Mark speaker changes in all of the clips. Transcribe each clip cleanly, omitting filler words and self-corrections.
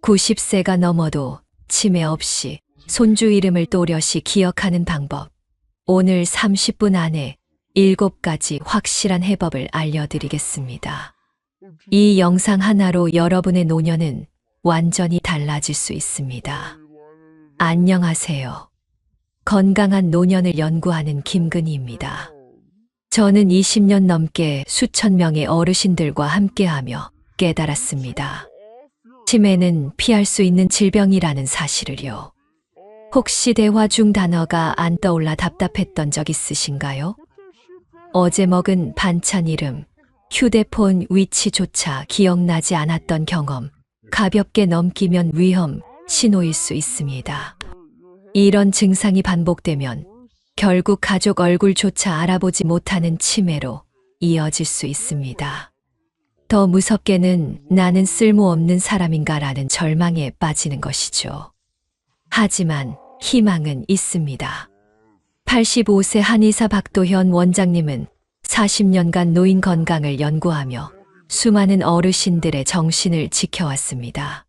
Speaker 1: 90세가 넘어도 치매 없이 손주 이름을 또렷이 기억하는 방법. 오늘 30분 안에 7가지 확실한 해법을 알려드리겠습니다. 이 영상 하나로 여러분의 노년은 완전히 달라질 수 있습니다. 안녕하세요. 건강한 노년을 연구하는 김근희입니다. 저는 20년 넘게 수천 명의 어르신들과 함께하며 깨달았습니다. 치매는 피할 수 있는 질병이라는 사실을요. 혹시 대화 중 단어가 안 떠올라 답답했던 적 있으신가요? 어제 먹은 반찬 이름, 휴대폰 위치조차 기억나지 않았던 경험, 가볍게 넘기면 위험 신호일 수 있습니다. 이런 증상이 반복되면 결국 가족 얼굴조차 알아보지 못하는 치매로 이어질 수 있습니다. 더 무섭게는 나는 쓸모없는 사람인가라는 절망에 빠지는 것이죠. 하지만 희망은 있습니다. 85세 한의사 박도현 원장님은 40년간 노인 건강을 연구하며 수많은 어르신들의 정신을 지켜왔습니다.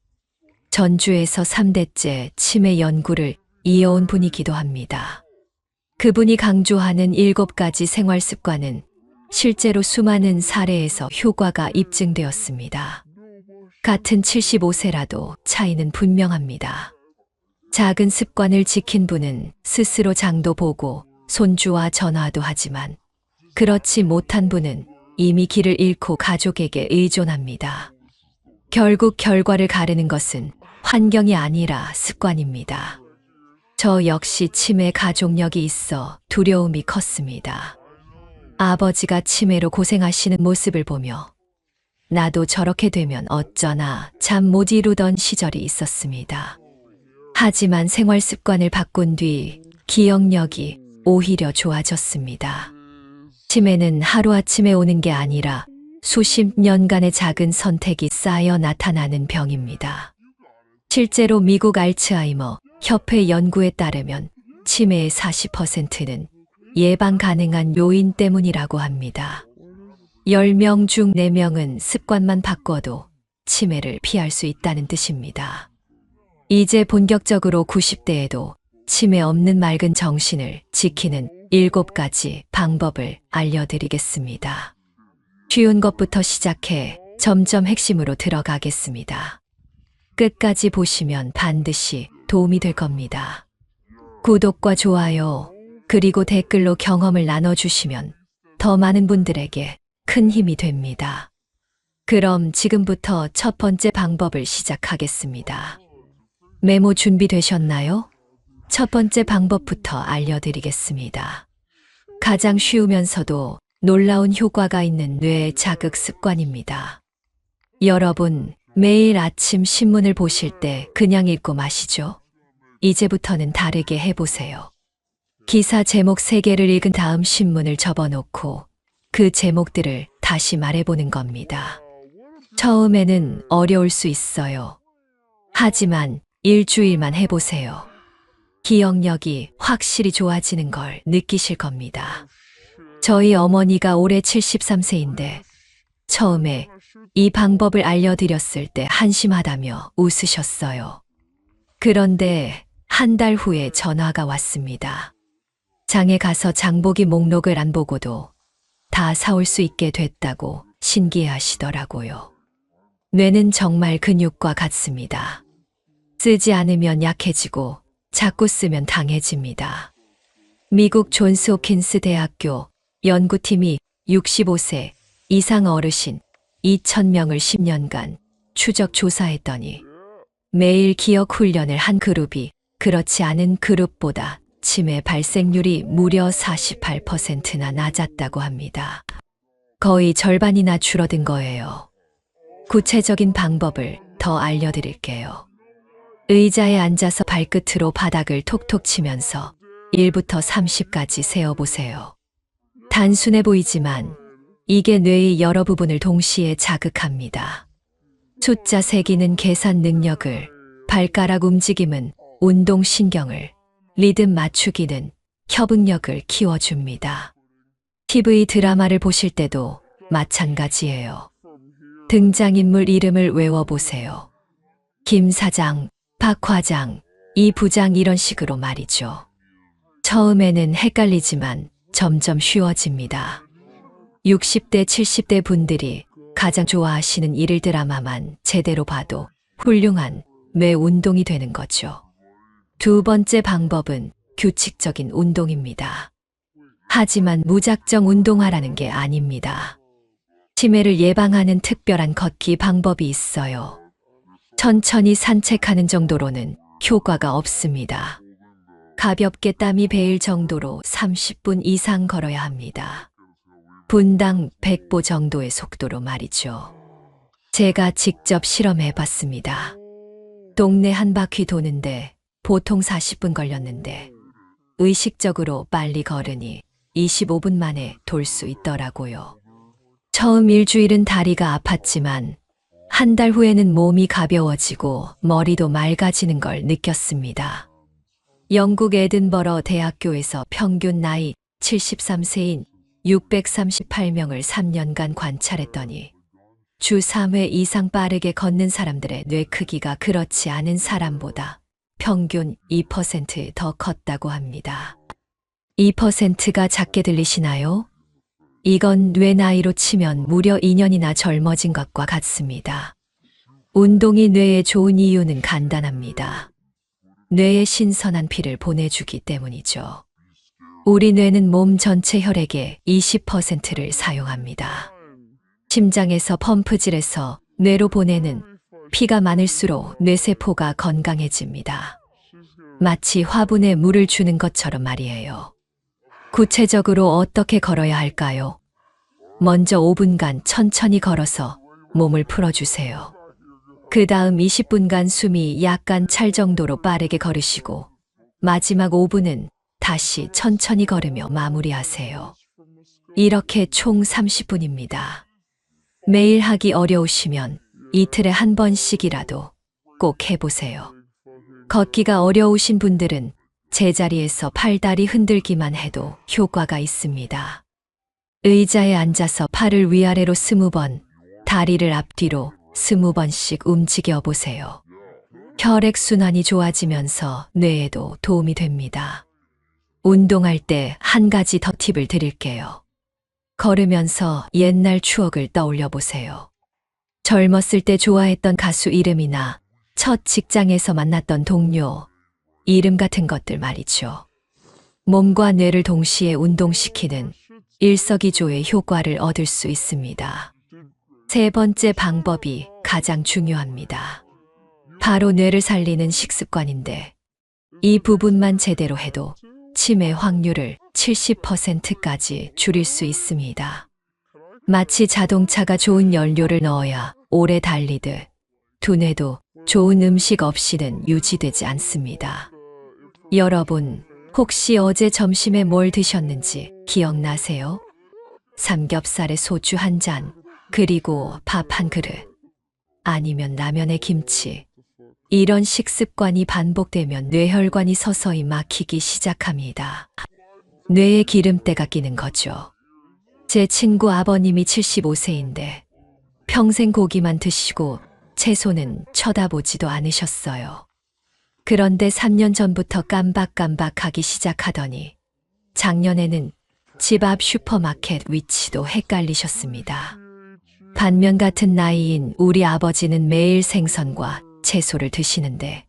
Speaker 1: 전주에서 3대째 치매 연구를 이어온 분이기도 합니다. 그분이 강조하는 7가지 생활 습관은 실제로 수많은 사례에서 효과가 입증되었습니다. 같은 75세라도 차이는 분명합니다. 작은 습관을 지킨 분은 스스로 장도 보고 손주와 전화도 하지만 그렇지 못한 분은 이미 길을 잃고 가족에게 의존합니다. 결국 결과를 가르는 것은 환경이 아니라 습관입니다. 저 역시 치매 가족력이 있어 두려움이 컸습니다. 아버지가 치매로 고생하시는 모습을 보며 나도 저렇게 되면 어쩌나 잠 못 이루던 시절이 있었습니다. 하지만 생활 습관을 바꾼 뒤 기억력이 오히려 좋아졌습니다. 치매는 하루아침에 오는 게 아니라 수십 년간의 작은 선택이 쌓여 나타나는 병입니다. 실제로 미국 알츠하이머 협회 연구에 따르면 치매의 40%는 예방 가능한 요인 때문이라고 합니다. 10명 중 4명은 습관만 바꿔도 치매를 피할 수 있다는 뜻입니다. 이제 본격적으로 90대에도 치매 없는 맑은 정신을 지키는 7가지 방법을 알려드리겠습니다. 쉬운 것부터 시작해 점점 핵심으로 들어가겠습니다. 끝까지 보시면 반드시 도움이 될 겁니다. 구독과 좋아요, 그리고 댓글로 경험을 나눠주시면 더 많은 분들에게 큰 힘이 됩니다. 그럼 지금부터 첫 번째 방법을 시작하겠습니다. 메모 준비되셨나요? 첫 번째 방법부터 알려드리겠습니다. 가장 쉬우면서도 놀라운 효과가 있는 뇌 자극 습관입니다. 여러분, 매일 아침 신문을 보실 때 그냥 읽고 마시죠? 이제부터는 다르게 해보세요. 기사 제목 3개를 읽은 다음 신문을 접어놓고 그 제목들을 다시 말해보는 겁니다. 처음에는 어려울 수 있어요. 하지만 일주일만 해보세요. 기억력이 확실히 좋아지는 걸 느끼실 겁니다. 저희 어머니가 올해 73세인데 처음에 이 방법을 알려드렸을 때 한심하다며 웃으셨어요. 그런데 한 달 후에 전화가 왔습니다. 장에 가서 장보기 목록을 안 보고도 다 사올 수 있게 됐다고 신기해하시더라고요. 뇌는 정말 근육과 같습니다. 쓰지 않으면 약해지고 자꾸 쓰면 강해집니다. 미국 존스 홉킨스 대학교 연구팀이 65세 이상 어르신 2,000명을 10년간 추적 조사했더니 매일 기억 훈련을 한 그룹이 그렇지 않은 그룹보다 치매 발생률이 무려 48%나 낮았다고 합니다. 거의 절반이나 줄어든 거예요. 구체적인 방법을 더 알려드릴게요. 의자에 앉아서 발끝으로 바닥을 톡톡 치면서 1부터 30까지 세어보세요. 단순해 보이지만 이게 뇌의 여러 부분을 동시에 자극합니다. 숫자 세기는 계산 능력을, 발가락 움직임은 운동신경을, 리듬 맞추기는 협응력을 키워줍니다. TV 드라마를 보실 때도 마찬가지예요. 등장인물 이름을 외워보세요. 김 사장, 박 과장, 이 부장 이런 식으로 말이죠. 처음에는 헷갈리지만 점점 쉬워집니다. 60대, 70대 분들이 가장 좋아하시는 일일 드라마만 제대로 봐도 훌륭한 뇌 운동이 되는 거죠. 두 번째 방법은 규칙적인 운동입니다. 하지만 무작정 운동하라는 게 아닙니다. 치매를 예방하는 특별한 걷기 방법이 있어요. 천천히 산책하는 정도로는 효과가 없습니다. 가볍게 땀이 배일 정도로 30분 이상 걸어야 합니다. 분당 100보 정도의 속도로 말이죠. 제가 직접 실험해 봤습니다. 동네 한 바퀴 도는데 보통 40분 걸렸는데 의식적으로 빨리 걸으니 25분 만에 돌 수 있더라고요. 처음 일주일은 다리가 아팠지만 한 달 후에는 몸이 가벼워지고 머리도 맑아지는 걸 느꼈습니다. 영국 에든버러 대학교에서 평균 나이 73세인 638명을 3년간 관찰했더니 주 3회 이상 빠르게 걷는 사람들의 뇌 크기가 그렇지 않은 사람보다 평균 2%더 컸다고 합니다. 2%가 작게 들리시나요? 이건 뇌 나이로 치면 무려 2년이나 젊어진 것과 같습니다. 운동이 뇌에 좋은 이유는 간단합니다. 뇌에 신선한 피를 보내주기 때문이죠. 우리 뇌는 몸 전체 혈액의 20%를 사용합니다. 심장에서 펌프질해서 뇌로 보내는 피가 많을수록 뇌세포가 건강해집니다. 마치 화분에 물을 주는 것처럼 말이에요. 구체적으로 어떻게 걸어야 할까요? 먼저 5분간 천천히 걸어서 몸을 풀어주세요. 그 다음 20분간 숨이 약간 찰 정도로 빠르게 걸으시고 마지막 5분은 다시 천천히 걸으며 마무리하세요. 이렇게 총 30분입니다. 매일 하기 어려우시면 이틀에 한 번씩이라도 꼭 해보세요. 걷기가 어려우신 분들은 제자리에서 팔다리 흔들기만 해도 효과가 있습니다. 의자에 앉아서 팔을 위아래로 20번, 다리를 앞뒤로 20번씩 움직여 보세요. 혈액순환이 좋아지면서 뇌에도 도움이 됩니다. 운동할 때 한 가지 더 팁을 드릴게요. 걸으면서 옛날 추억을 떠올려 보세요. 젊었을 때 좋아했던 가수 이름이나 첫 직장에서 만났던 동료, 이름 같은 것들 말이죠. 몸과 뇌를 동시에 운동시키는 일석이조의 효과를 얻을 수 있습니다. 세 번째 방법이 가장 중요합니다. 바로 뇌를 살리는 식습관인데 이 부분만 제대로 해도 치매 확률을 70%까지 줄일 수 있습니다. 마치 자동차가 좋은 연료를 넣어야 오래 달리듯 두뇌도 좋은 음식 없이는 유지되지 않습니다. 여러분, 혹시 어제 점심에 뭘 드셨는지 기억나세요? 삼겹살에 소주 한 잔, 그리고 밥 한 그릇, 아니면 라면에 김치. 이런 식습관이 반복되면 뇌혈관이 서서히 막히기 시작합니다. 뇌에 기름때가 끼는 거죠. 제 친구 아버님이 75세인데 평생 고기만 드시고 채소는 쳐다보지도 않으셨어요. 그런데 3년 전부터 깜박깜박하기 시작하더니 작년에는 집 앞 슈퍼마켓 위치도 헷갈리셨습니다. 반면 같은 나이인 우리 아버지는 매일 생선과 채소를 드시는데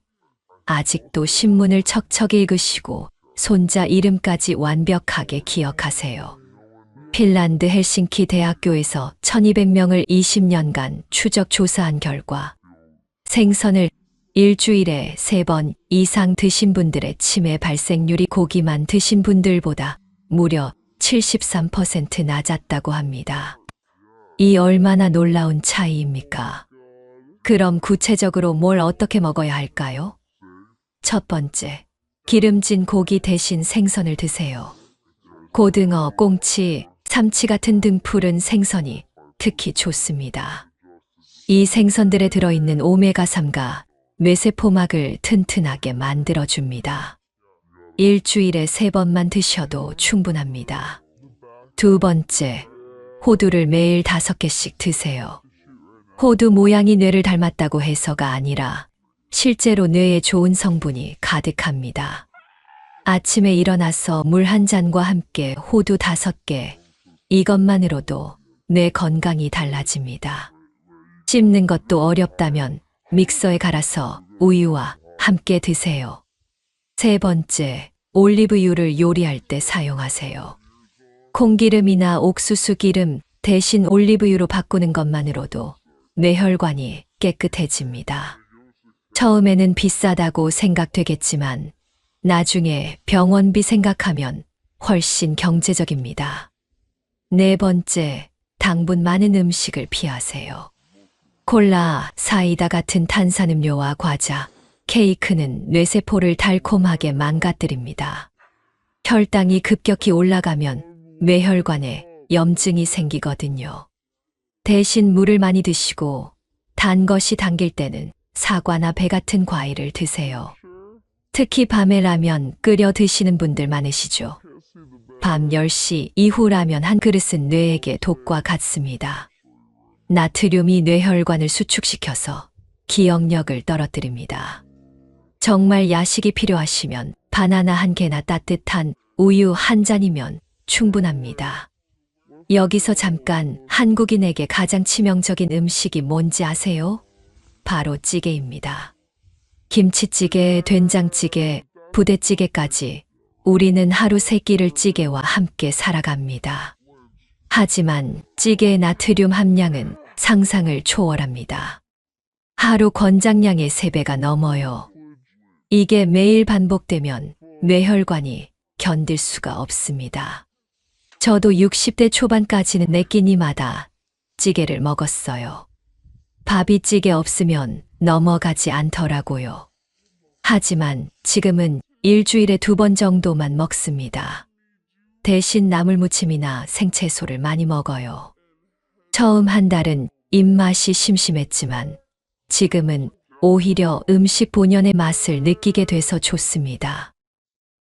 Speaker 1: 아직도 신문을 척척 읽으시고 손자 이름까지 완벽하게 기억하세요. 핀란드 헬싱키 대학교에서 1200명을 20년간 추적 조사한 결과 생선을 일주일에 3번 이상 드신 분들의 치매 발생률이 고기만 드신 분들보다 무려 73% 낮았다고 합니다. 이 얼마나 놀라운 차이입니까? 그럼 구체적으로 뭘 어떻게 먹어야 할까요? 첫 번째, 기름진 고기 대신 생선을 드세요. 고등어, 꽁치, 참치 같은 등푸른 생선이 특히 좋습니다. 이 생선들에 들어있는 오메가3가 뇌세포막을 튼튼하게 만들어줍니다. 일주일에 3번만 드셔도 충분합니다. 두 번째, 호두를 매일 5개씩 드세요. 호두 모양이 뇌를 닮았다고 해서가 아니라 실제로 뇌에 좋은 성분이 가득합니다. 아침에 일어나서 물 한 잔과 함께 호두 5개, 이것만으로도 뇌 건강이 달라집니다. 씹는 것도 어렵다면 믹서에 갈아서 우유와 함께 드세요. 세 번째, 올리브유를 요리할 때 사용하세요. 콩기름이나 옥수수 기름 대신 올리브유로 바꾸는 것만으로도 뇌혈관이 깨끗해집니다. 처음에는 비싸다고 생각되겠지만 나중에 병원비 생각하면 훨씬 경제적입니다. 네 번째, 당분 많은 음식을 피하세요. 콜라, 사이다 같은 탄산음료와 과자, 케이크는 뇌세포를 달콤하게 망가뜨립니다. 혈당이 급격히 올라가면 뇌혈관에 염증이 생기거든요. 대신 물을 많이 드시고 단 것이 당길 때는 사과나 배 같은 과일을 드세요. 특히 밤에 라면 끓여 드시는 분들 많으시죠? 밤 10시 이후 라면 한 그릇은 뇌에게 독과 같습니다. 나트륨이 뇌혈관을 수축시켜서 기억력을 떨어뜨립니다. 정말 야식이 필요하시면 바나나 한 개나 따뜻한 우유 한 잔이면 충분합니다. 여기서 잠깐 한국인에게 가장 치명적인 음식이 뭔지 아세요? 바로 찌개입니다. 김치찌개, 된장찌개, 부대찌개까지 우리는 하루 3끼를 찌개와 함께 살아갑니다. 하지만 찌개의 나트륨 함량은 상상을 초월합니다. 하루 권장량의 3배가 넘어요. 이게 매일 반복되면 뇌혈관이 견딜 수가 없습니다. 저도 60대 초반까지는 매 끼니마다 찌개를 먹었어요. 밥이 찌개 없으면 넘어가지 않더라고요. 하지만 지금은 일주일에 2번 정도만 먹습니다. 대신 나물무침이나 생채소를 많이 먹어요. 처음 한 달은 입맛이 심심했지만 지금은 오히려 음식 본연의 맛을 느끼게 돼서 좋습니다.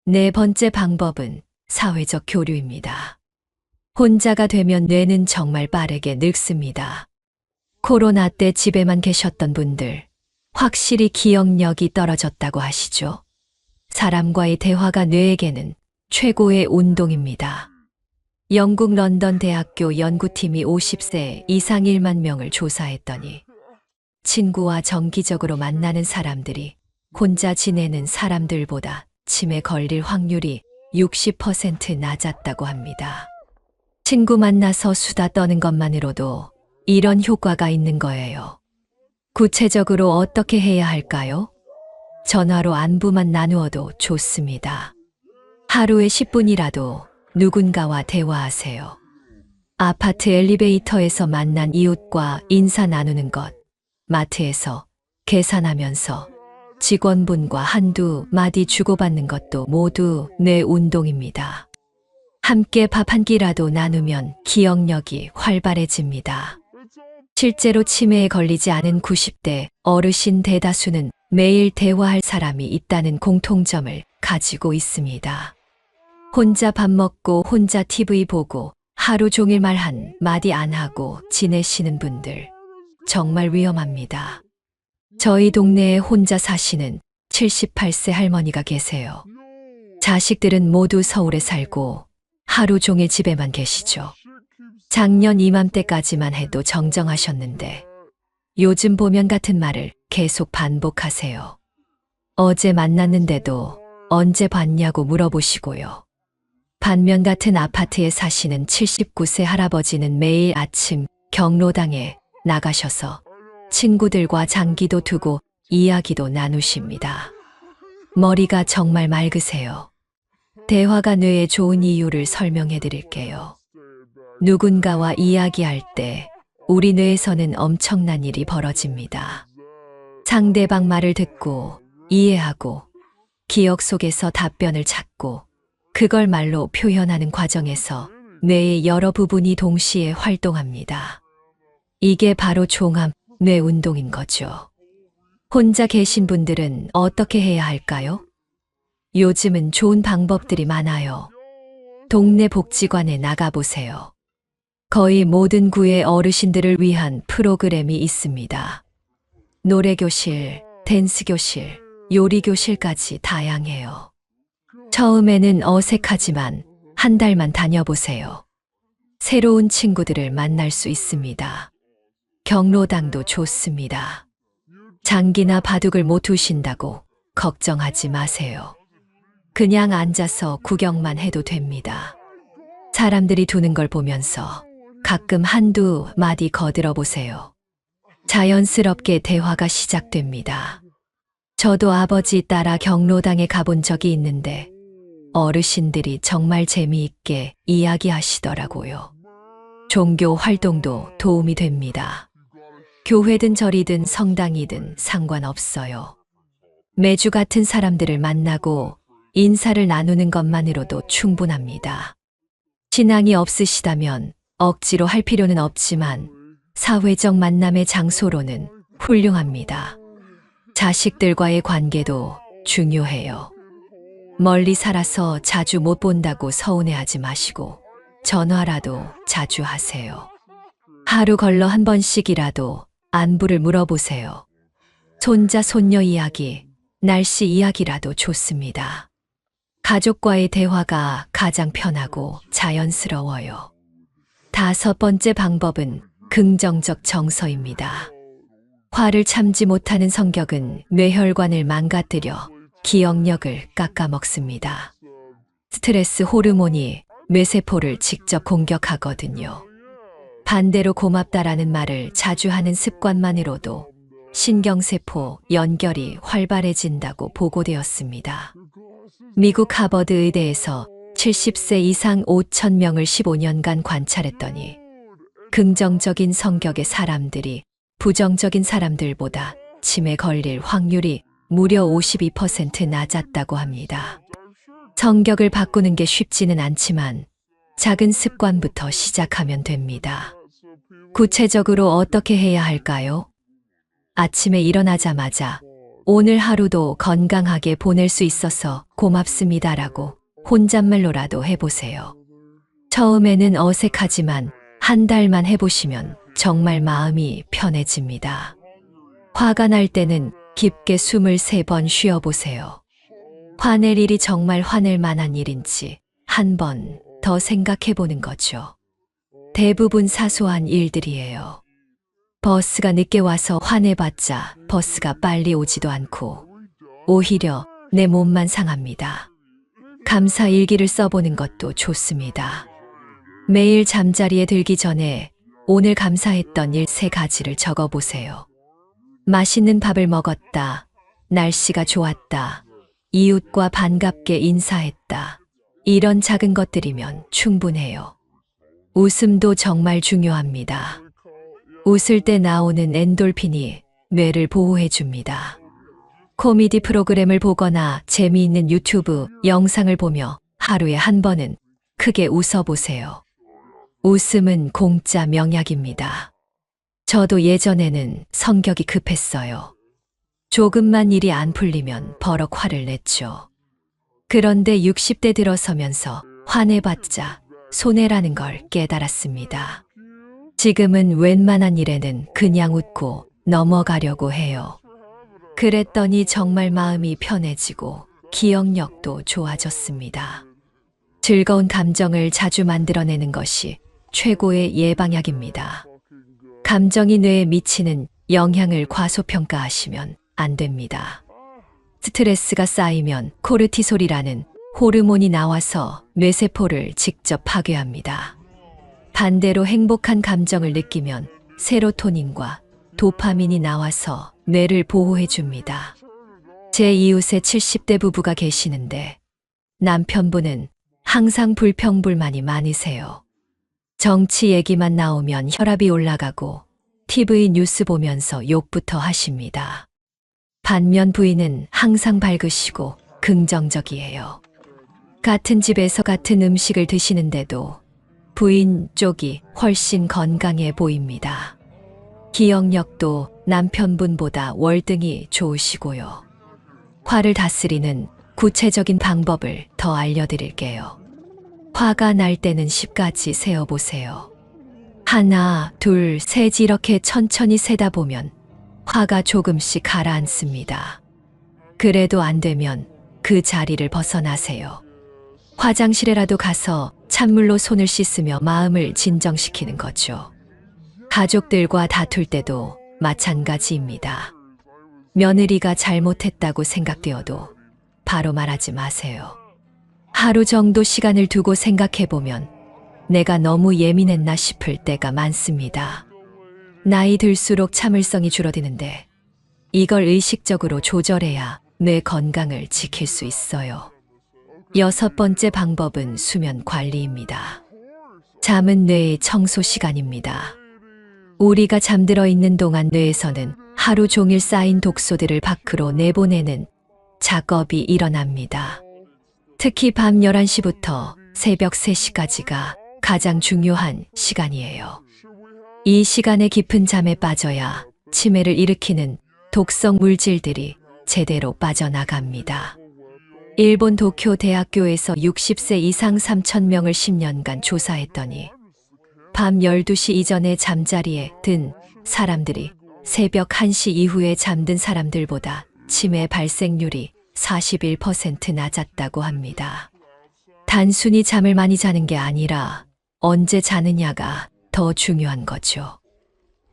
Speaker 1: 네 번째 방법은 사회적 교류입니다. 혼자가 되면 뇌는 정말 빠르게 늙습니다. 코로나 때 집에만 계셨던 분들, 확실히 기억력이 떨어졌다고 하시죠? 사람과의 대화가 뇌에게는 최고의 운동입니다. 영국 런던 대학교 연구팀이 50세 이상 1만 명을 조사했더니 친구와 정기적으로 만나는 사람들이 혼자 지내는 사람들보다 치매 걸릴 확률이 60% 낮았다고 합니다. 친구 만나서 수다 떠는 것만으로도 이런 효과가 있는 거예요. 구체적으로 어떻게 해야 할까요? 전화로 안부만 나누어도 좋습니다. 하루에 10분이라도 누군가와 대화하세요. 아파트 엘리베이터에서 만난 이웃과 인사 나누는 것, 마트에서 계산하면서 직원분과 한두 마디 주고받는 것도 모두 뇌 운동입니다. 함께 밥 한 끼라도 나누면 기억력이 활발해집니다. 실제로 치매에 걸리지 않은 90대 어르신 대다수는 매일 대화할 사람이 있다는 공통점을 가지고 있습니다. 혼자 밥 먹고 혼자 TV 보고 하루 종일 말 한 마디 안 하고 지내시는 분들 정말 위험합니다. 저희 동네에 혼자 사시는 78세 할머니가 계세요. 자식들은 모두 서울에 살고 하루 종일 집에만 계시죠. 작년 이맘때까지만 해도 정정하셨는데 요즘 보면 같은 말을 계속 반복하세요. 어제 만났는데도 언제 봤냐고 물어보시고요. 반면 같은 아파트에 사시는 79세 할아버지는 매일 아침 경로당에 나가셔서 친구들과 장기도 두고 이야기도 나누십니다. 머리가 정말 맑으세요. 대화가 뇌에 좋은 이유를 설명해 드릴게요. 누군가와 이야기할 때 우리 뇌에서는 엄청난 일이 벌어집니다. 상대방 말을 듣고 이해하고 기억 속에서 답변을 찾고 그걸 말로 표현하는 과정에서 뇌의 여러 부분이 동시에 활동합니다. 이게 바로 종합 뇌 운동인 거죠. 혼자 계신 분들은 어떻게 해야 할까요? 요즘은 좋은 방법들이 많아요. 동네 복지관에 나가보세요. 거의 모든 구의 어르신들을 위한 프로그램이 있습니다. 노래교실, 댄스 교실, 요리 교실까지 다양해요. 처음에는 어색하지만 한 달만 다녀보세요. 새로운 친구들을 만날 수 있습니다. 경로당도 좋습니다. 장기나 바둑을 못 두신다고 걱정하지 마세요. 그냥 앉아서 구경만 해도 됩니다. 사람들이 두는 걸 보면서 가끔 한두 마디 거들어 보세요. 자연스럽게 대화가 시작됩니다. 저도 아버지 따라 경로당에 가본 적이 있는데 어르신들이 정말 재미있게 이야기하시더라고요. 종교 활동도 도움이 됩니다. 교회든 절이든 성당이든 상관없어요. 매주 같은 사람들을 만나고 인사를 나누는 것만으로도 충분합니다. 신앙이 없으시다면 억지로 할 필요는 없지만 사회적 만남의 장소로는 훌륭합니다. 자식들과의 관계도 중요해요. 멀리 살아서 자주 못 본다고 서운해하지 마시고 전화라도 자주 하세요. 하루 걸러 한 번씩이라도 안부를 물어보세요. 손자, 손녀 이야기, 날씨 이야기라도 좋습니다. 가족과의 대화가 가장 편하고 자연스러워요. 5번째 방법은 긍정적 정서입니다. 화를 참지 못하는 성격은 뇌혈관을 망가뜨려 기억력을 깎아먹습니다. 스트레스 호르몬이 뇌세포를 직접 공격하거든요. 반대로 고맙다라는 말을 자주 하는 습관만으로도 신경세포 연결이 활발해진다고 보고되었습니다. 미국 하버드 의대에서 70세 이상 5,000명을 15년간 관찰했더니 긍정적인 성격의 사람들이 부정적인 사람들보다 치매 걸릴 확률이 무려 52% 낮았다고 합니다. 성격을 바꾸는 게 쉽지는 않지만 작은 습관부터 시작하면 됩니다. 구체적으로 어떻게 해야 할까요? 아침에 일어나자마자 오늘 하루도 건강하게 보낼 수 있어서 고맙습니다라고 혼잣말로라도 해보세요. 처음에는 어색하지만 한 달만 해보시면 정말 마음이 편해집니다. 화가 날 때는 깊게 숨을 3번 쉬어보세요. 화낼 일이 정말 화낼 만한 일인지 한 번 더 생각해보는 거죠. 대부분 사소한 일들이에요. 버스가 늦게 와서 화내봤자 버스가 빨리 오지도 않고 오히려 내 몸만 상합니다. 감사 일기를 써보는 것도 좋습니다. 매일 잠자리에 들기 전에 오늘 감사했던 일 3가지를 적어보세요. 맛있는 밥을 먹었다. 날씨가 좋았다. 이웃과 반갑게 인사했다. 이런 작은 것들이면 충분해요. 웃음도 정말 중요합니다. 웃을 때 나오는 엔돌핀이 뇌를 보호해줍니다. 코미디 프로그램을 보거나 재미있는 유튜브 영상을 보며 하루에 한 번은 크게 웃어보세요. 웃음은 공짜 명약입니다. 저도 예전에는 성격이 급했어요. 조금만 일이 안 풀리면 버럭 화를 냈죠. 그런데 60대 들어서면서 화내봤자 손해라는 걸 깨달았습니다. 지금은 웬만한 일에는 그냥 웃고 넘어가려고 해요. 그랬더니 정말 마음이 편해지고 기억력도 좋아졌습니다. 즐거운 감정을 자주 만들어내는 것이 최고의 예방약입니다. 감정이 뇌에 미치는 영향을 과소평가하시면 안 됩니다. 스트레스가 쌓이면 코르티솔이라는 호르몬이 나와서 뇌세포를 직접 파괴합니다. 반대로 행복한 감정을 느끼면 세로토닌과 도파민이 나와서 뇌를 보호해줍니다. 제 이웃에 70대 부부가 계시는데 남편분은 항상 불평불만이 많으세요. 정치 얘기만 나오면 혈압이 올라가고 TV 뉴스 보면서 욕부터 하십니다. 반면 부인은 항상 밝으시고 긍정적이에요. 같은 집에서 같은 음식을 드시는데도 부인 쪽이 훨씬 건강해 보입니다. 기억력도 남편분보다 월등히 좋으시고요. 화를 다스리는 구체적인 방법을 더 알려드릴게요. 화가 날 때는 10까지 세어보세요. 1, 2, 3 이렇게 천천히 세다 보면 화가 조금씩 가라앉습니다. 그래도 안 되면 그 자리를 벗어나세요. 화장실에라도 가서 찬물로 손을 씻으며 마음을 진정시키는 거죠. 가족들과 다툴 때도 마찬가지입니다. 며느리가 잘못했다고 생각되어도 바로 말하지 마세요. 하루 정도 시간을 두고 생각해보면 내가 너무 예민했나 싶을 때가 많습니다. 나이 들수록 참을성이 줄어드는데 이걸 의식적으로 조절해야 뇌 건강을 지킬 수 있어요. 6번째 방법은 수면 관리입니다. 잠은 뇌의 청소 시간입니다. 우리가 잠들어 있는 동안 뇌에서는 하루 종일 쌓인 독소들을 밖으로 내보내는 작업이 일어납니다. 특히 밤 11시부터 새벽 3시까지가 가장 중요한 시간이에요. 이 시간에 깊은 잠에 빠져야 치매를 일으키는 독성 물질들이 제대로 빠져나갑니다. 일본 도쿄 대학교에서 60세 이상 3,000명을 10년간 조사했더니 밤 12시 이전에 잠자리에 든 사람들이 새벽 1시 이후에 잠든 사람들보다 치매 발생률이 41% 낮았다고 합니다. 단순히 잠을 많이 자는 게 아니라 언제 자느냐가 더 중요한 거죠.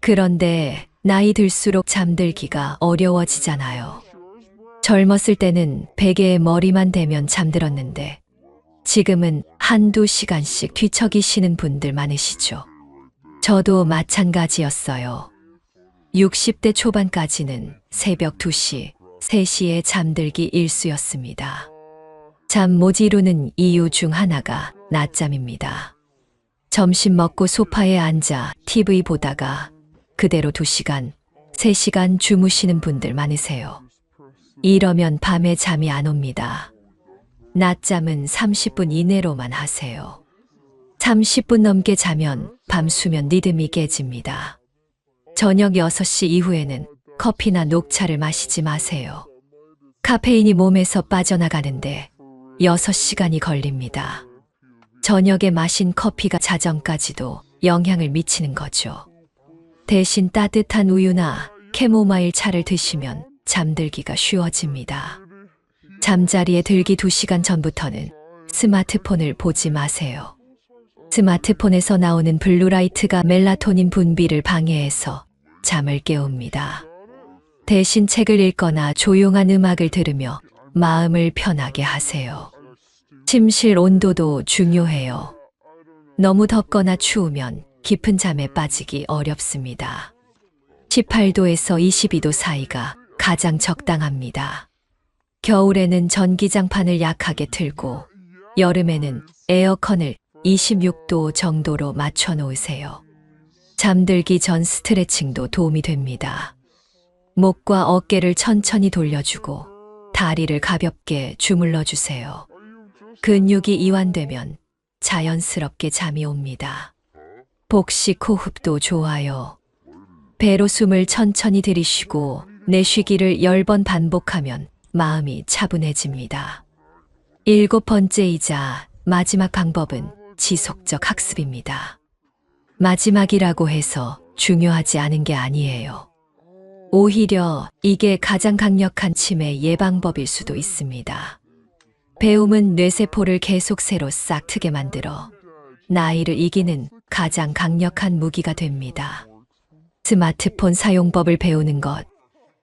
Speaker 1: 그런데 나이 들수록 잠들기가 어려워지잖아요. 젊었을 때는 베개에 머리만 대면 잠들었는데 지금은 한두 시간씩 뒤척이시는 분들 많으시죠. 저도 마찬가지였어요. 60대 초반까지는 새벽 2시, 3시에 잠들기 일쑤였습니다. 잠 못 이루는 이유 중 하나가 낮잠입니다. 점심 먹고 소파에 앉아 TV 보다가 그대로 2시간, 3시간 주무시는 분들 많으세요. 이러면 밤에 잠이 안 옵니다. 낮잠은 30분 이내로만 하세요. 30분 넘게 자면 밤 수면 리듬이 깨집니다. 저녁 6시 이후에는 커피나 녹차를 마시지 마세요. 카페인이 몸에서 빠져나가는데 6시간이 걸립니다. 저녁에 마신 커피가 자정까지도 영향을 미치는 거죠. 대신 따뜻한 우유나 캐모마일 차를 드시면 잠들기가 쉬워집니다. 잠자리에 들기 2시간 전부터는 스마트폰을 보지 마세요. 스마트폰에서 나오는 블루라이트가 멜라토닌 분비를 방해해서 잠을 깨웁니다. 대신 책을 읽거나 조용한 음악을 들으며 마음을 편하게 하세요. 침실 온도도 중요해요. 너무 덥거나 추우면 깊은 잠에 빠지기 어렵습니다. 18도에서 22도 사이가 가장 적당합니다. 겨울에는 전기장판을 약하게 틀고 여름에는 에어컨을 26도 정도로 맞춰 놓으세요. 잠들기 전 스트레칭도 도움이 됩니다. 목과 어깨를 천천히 돌려주고 다리를 가볍게 주물러 주세요. 근육이 이완되면 자연스럽게 잠이 옵니다. 복식 호흡도 좋아요. 배로 숨을 천천히 들이쉬고 내쉬기를 10번 반복하면 마음이 차분해집니다. 7번째이자 마지막 방법은 지속적 학습입니다. 마지막이라고 해서 중요하지 않은 게 아니에요. 오히려 이게 가장 강력한 치매 예방법일 수도 있습니다. 배움은 뇌세포를 계속 새로 싹 트게 만들어 나이를 이기는 가장 강력한 무기가 됩니다. 스마트폰 사용법을 배우는 것,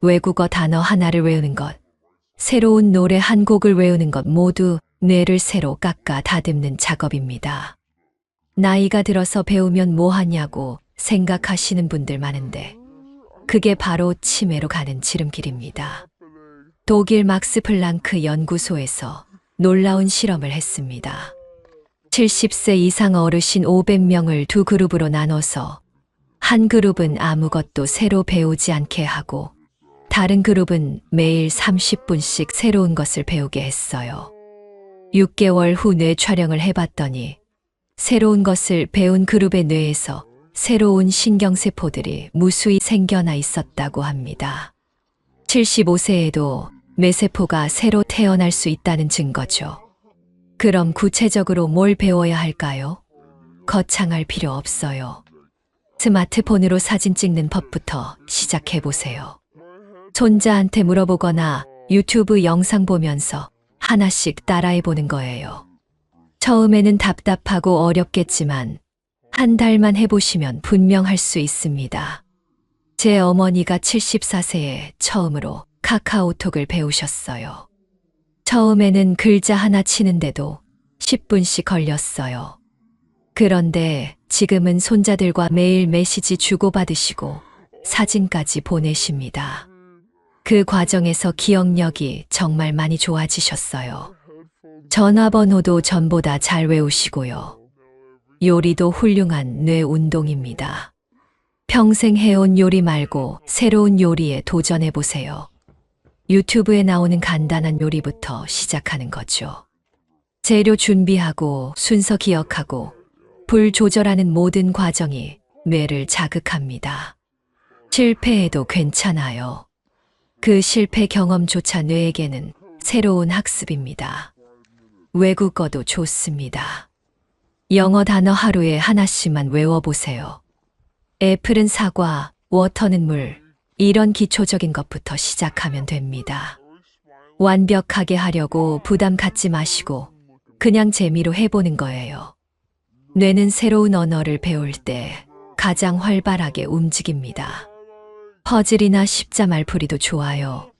Speaker 1: 외국어 단어 하나를 외우는 것, 새로운 노래 한 곡을 외우는 것 모두 뇌를 새로 깎아 다듬는 작업입니다. 나이가 들어서 배우면 뭐 하냐고 생각하시는 분들 많은데 그게 바로 치매로 가는 지름길입니다. 독일 막스 플랑크 연구소에서 놀라운 실험을 했습니다. 70세 이상 어르신 500명을 두 그룹으로 나눠서 한 그룹은 아무것도 새로 배우지 않게 하고 다른 그룹은 매일 30분씩 새로운 것을 배우게 했어요. 6개월 후 뇌 촬영을 해봤더니 새로운 것을 배운 그룹의 뇌에서 새로운 신경세포들이 무수히 생겨나 있었다고 합니다. 75세에도 뇌세포가 새로 태어날 수 있다는 증거죠. 그럼 구체적으로 뭘 배워야 할까요? 거창할 필요 없어요. 스마트폰으로 사진 찍는 법부터 시작해보세요. 손자한테 물어보거나 유튜브 영상 보면서 하나씩 따라해보는 거예요. 처음에는 답답하고 어렵겠지만 한 달만 해보시면 분명 할 수 있습니다. 제 어머니가 74세에 처음으로 카카오톡을 배우셨어요. 처음에는 글자 하나 치는데도 10분씩 걸렸어요. 그런데 지금은 손자들과 매일 메시지 주고받으시고 사진까지 보내십니다. 그 과정에서 기억력이 정말 많이 좋아지셨어요. 전화번호도 전보다 잘 외우시고요. 요리도 훌륭한 뇌 운동입니다. 평생 해온 요리 말고 새로운 요리에 도전해보세요. 유튜브에 나오는 간단한 요리부터 시작하는 거죠. 재료 준비하고 순서 기억하고 불 조절하는 모든 과정이 뇌를 자극합니다. 실패해도 괜찮아요. 그 실패 경험조차 뇌에게는 새로운 학습입니다. 외국어도 좋습니다. 영어 단어 하루에 하나씩만 외워보세요. 애플은 사과, 워터는 물, 이런 기초적인 것부터 시작하면 됩니다. 완벽하게 하려고 부담 갖지 마시고 그냥 재미로 해보는 거예요. 뇌는 새로운 언어를 배울 때 가장 활발하게 움직입니다. 퍼즐이나 십자말풀이도 좋아요.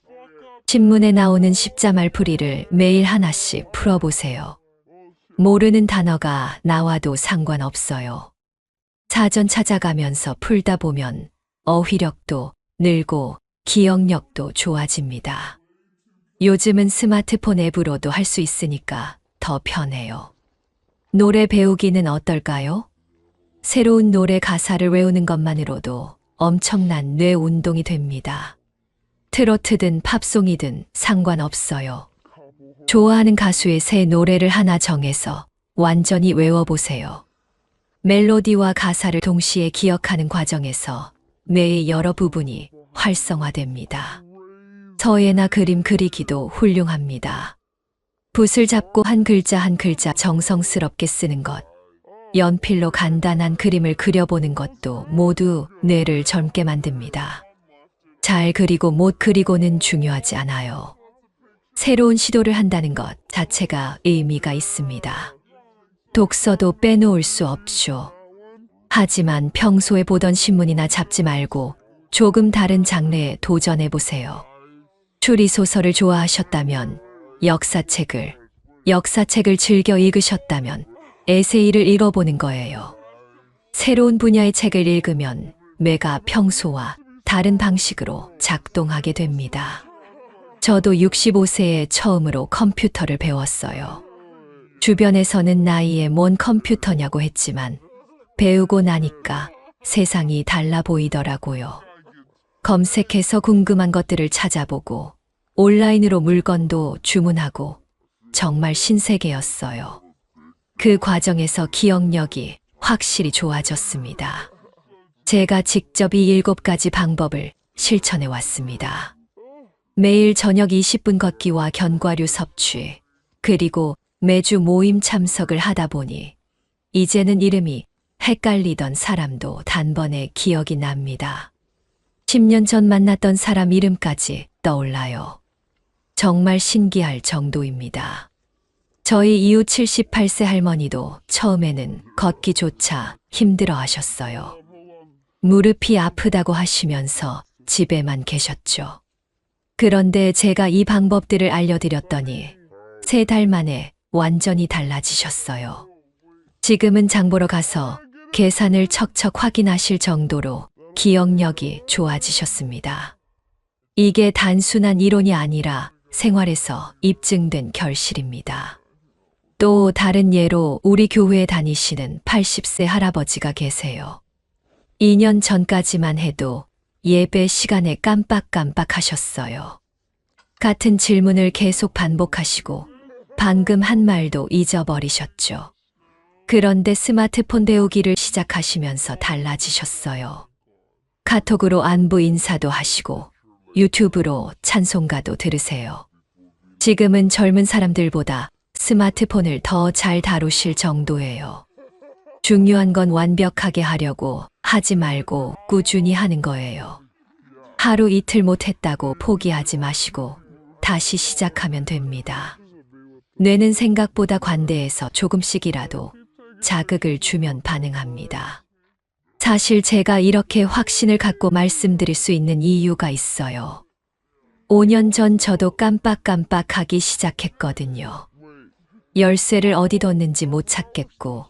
Speaker 1: 신문에 나오는 십자말풀이를 매일 하나씩 풀어보세요. 모르는 단어가 나와도 상관없어요. 사전 찾아가면서 풀다 보면 어휘력도 늘고 기억력도 좋아집니다. 요즘은 스마트폰 앱으로도 할 수 있으니까 더 편해요. 노래 배우기는 어떨까요? 새로운 노래 가사를 외우는 것만으로도 엄청난 뇌 운동이 됩니다. 트로트든 팝송이든 상관없어요. 좋아하는 가수의 새 노래를 하나 정해서 완전히 외워보세요. 멜로디와 가사를 동시에 기억하는 과정에서 뇌의 여러 부분이 활성화됩니다. 서예나 그림 그리기도 훌륭합니다. 붓을 잡고 한 글자 한 글자 정성스럽게 쓰는 것, 연필로 간단한 그림을 그려보는 것도 모두 뇌를 젊게 만듭니다. 잘 그리고 못 그리고는 중요하지 않아요. 새로운 시도를 한다는 것 자체가 의미가 있습니다. 독서도 빼놓을 수 없죠. 하지만 평소에 보던 신문이나 잡지 말고 조금 다른 장르에 도전해보세요. 추리소설을 좋아하셨다면 역사책을 즐겨 읽으셨다면 에세이를 읽어보는 거예요. 새로운 분야의 책을 읽으면 뇌가 평소와 다른 방식으로 작동하게 됩니다. 저도 65세에 처음으로 컴퓨터를 배웠어요. 주변에서는 나이에 뭔 컴퓨터냐고 했지만 배우고 나니까 세상이 달라 보이더라고요. 검색해서 궁금한 것들을 찾아보고 온라인으로 물건도 주문하고 정말 신세계였어요. 그 과정에서 기억력이 확실히 좋아졌습니다. 제가 직접 이 7가지 방법을 실천해 왔습니다. 매일 저녁 20분 걷기와 견과류 섭취, 그리고 매주 모임 참석을 하다 보니 이제는 이름이 헷갈리던 사람도 단번에 기억이 납니다. 10년 전 만났던 사람 이름까지 떠올라요. 정말 신기할 정도입니다. 저희 이웃 78세 할머니도 처음에는 걷기조차 힘들어 하셨어요. 무릎이 아프다고 하시면서 집에만 계셨죠. 그런데 제가 이 방법들을 알려드렸더니 3달 만에 완전히 달라지셨어요. 지금은 장 보러 가서 계산을 척척 확인하실 정도로 기억력이 좋아지셨습니다. 이게 단순한 이론이 아니라 생활에서 입증된 결실입니다. 또 다른 예로 우리 교회에 다니시는 80세 할아버지가 계세요. 2년 전까지만 해도 예배 시간에 깜빡깜빡 하셨어요. 같은 질문을 계속 반복하시고 방금 한 말도 잊어버리셨죠. 그런데 스마트폰 배우기를 시작하시면서 달라지셨어요. 카톡으로 안부 인사도 하시고 유튜브로 찬송가도 들으세요. 지금은 젊은 사람들보다 스마트폰을 더 잘 다루실 정도예요. 중요한 건 완벽하게 하려고 하지 말고 꾸준히 하는 거예요. 하루 이틀 못했다고 포기하지 마시고 다시 시작하면 됩니다. 뇌는 생각보다 관대해서 조금씩이라도 자극을 주면 반응합니다. 사실 제가 이렇게 확신을 갖고 말씀드릴 수 있는 이유가 있어요. 5년 전 저도 깜빡깜빡하기 시작했거든요. 열쇠를 어디 뒀는지 못 찾겠고,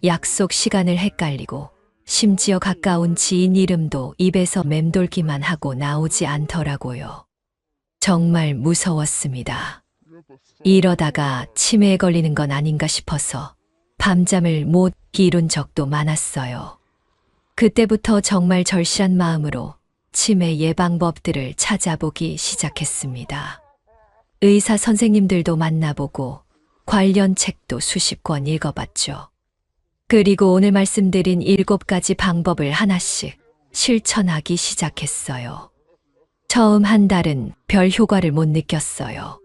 Speaker 1: 약속 시간을 헷갈리고, 심지어 가까운 지인 이름도 입에서 맴돌기만 하고 나오지 않더라고요. 정말 무서웠습니다. 이러다가 치매에 걸리는 건 아닌가 싶어서 밤잠을 못 이룬 적도 많았어요. 그때부터 정말 절실한 마음으로 치매 예방법들을 찾아보기 시작했습니다. 의사 선생님들도 만나보고 관련 책도 수십 권 읽어봤죠. 그리고 오늘 말씀드린 7가지 방법을 하나씩 실천하기 시작했어요. 처음 한 달은 별 효과를 못 느꼈어요.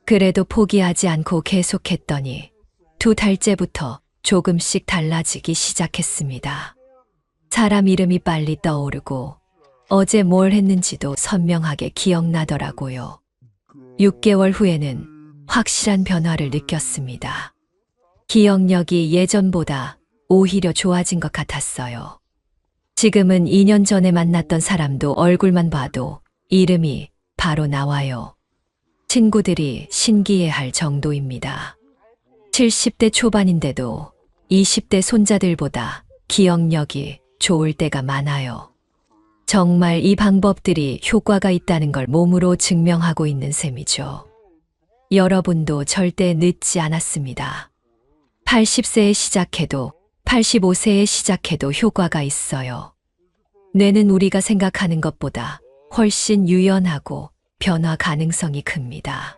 Speaker 1: 그래도 포기하지 않고 계속했더니 2달째부터 조금씩 달라지기 시작했습니다. 사람 이름이 빨리 떠오르고 어제 뭘 했는지도 선명하게 기억나더라고요. 6개월 후에는 확실한 변화를 느꼈습니다. 기억력이 예전보다 오히려 좋아진 것 같았어요. 지금은 2년 전에 만났던 사람도 얼굴만 봐도 이름이 바로 나와요. 친구들이 신기해할 정도입니다. 70대 초반인데도 20대 손자들보다 기억력이 좋을 때가 많아요. 정말 이 방법들이 효과가 있다는 걸 몸으로 증명하고 있는 셈이죠. 여러분도 절대 늦지 않았습니다. 80세에 시작해도 85세에 시작해도 효과가 있어요. 뇌는 우리가 생각하는 것보다 훨씬 유연하고 변화 가능성이 큽니다.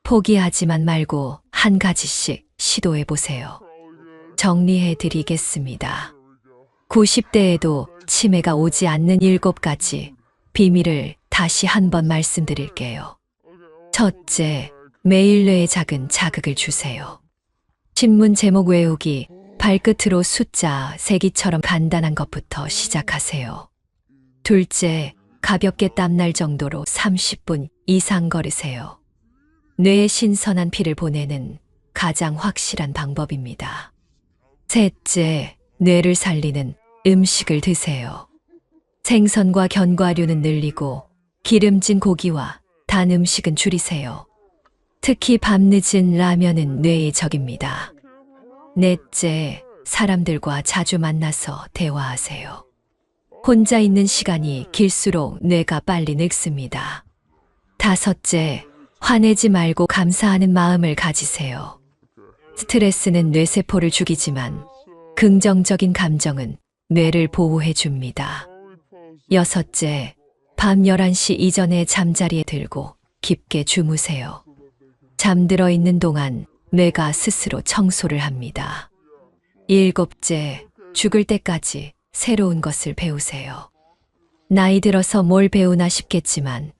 Speaker 1: 포기하지만 말고 한 가지씩 시도해 보세요. 정리해 드리겠습니다. 90대에도 치매가 오지 않는 7가지 비밀을 다시 한번 말씀드릴게요. 첫째, 매일 뇌에 작은 자극을 주세요. 신문 제목 외우기, 발끝으로 숫자 세기처럼 간단한 것부터 시작하세요. 둘째, 가볍게 땀날 정도로 30분 이상 걸으세요. 뇌에 신선한 피를 보내는 가장 확실한 방법입니다. 셋째, 뇌를 살리는 음식을 드세요. 생선과 견과류는 늘리고 기름진 고기와 단 음식은 줄이세요. 특히 밤늦은 라면은 뇌의 적입니다. 넷째, 사람들과 자주 만나서 대화하세요. 혼자 있는 시간이 길수록 뇌가 빨리 늙습니다. 다섯째, 화내지 말고 감사하는 마음을 가지세요. 스트레스는 뇌세포를 죽이지만 긍정적인 감정은 뇌를 보호해 줍니다. 여섯째, 밤 11시 이전에 잠자리에 들고 깊게 주무세요. 잠들어 있는 동안 뇌가 스스로 청소를 합니다. 일곱째, 죽을 때까지 새로운 것을 배우세요. 나이 들어서 뭘 배우나 싶겠지만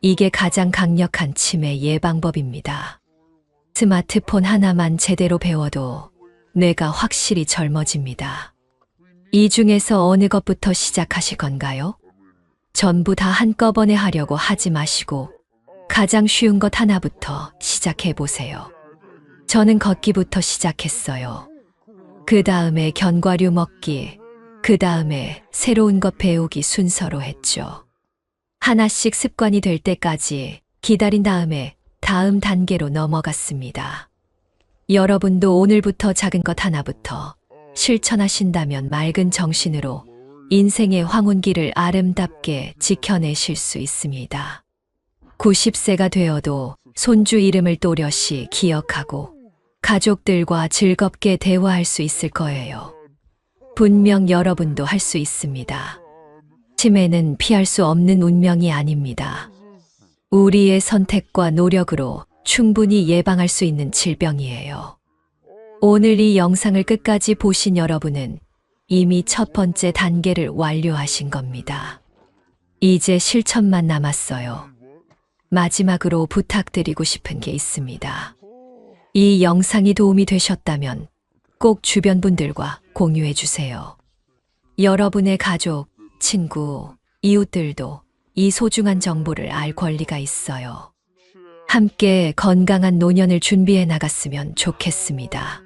Speaker 1: 이게 가장 강력한 치매 예방법입니다. 스마트폰 하나만 제대로 배워도 뇌가 확실히 젊어집니다. 이 중에서 어느 것부터 시작하실 건가요? 전부 다 한꺼번에 하려고 하지 마시고 가장 쉬운 것 하나부터 시작해 보세요. 저는 걷기부터 시작했어요. 그 다음에 견과류 먹기, 그 다음에 새로운 것 배우기 순서로 했죠. 하나씩 습관이 될 때까지 기다린 다음에 다음 단계로 넘어갔습니다. 여러분도 오늘부터 작은 것 하나부터 실천하신다면 맑은 정신으로 인생의 황혼기를 아름답게 지켜내실 수 있습니다. 90세가 되어도 손주 이름을 또렷이 기억하고 가족들과 즐겁게 대화할 수 있을 거예요. 분명 여러분도 할 수 있습니다. 치매는 피할 수 없는 운명이 아닙니다. 우리의 선택과 노력으로 충분히 예방할 수 있는 질병이에요. 오늘 이 영상을 끝까지 보신 여러분은 이미 첫 번째 단계를 완료하신 겁니다. 이제 실천만 남았어요. 마지막으로 부탁드리고 싶은 게 있습니다. 이 영상이 도움이 되셨다면 꼭 주변 분들과 공유해 주세요. 여러분의 가족, 친구, 이웃들도 이 소중한 정보를 알 권리가 있어요. 함께 건강한 노년을 준비해 나갔으면 좋겠습니다.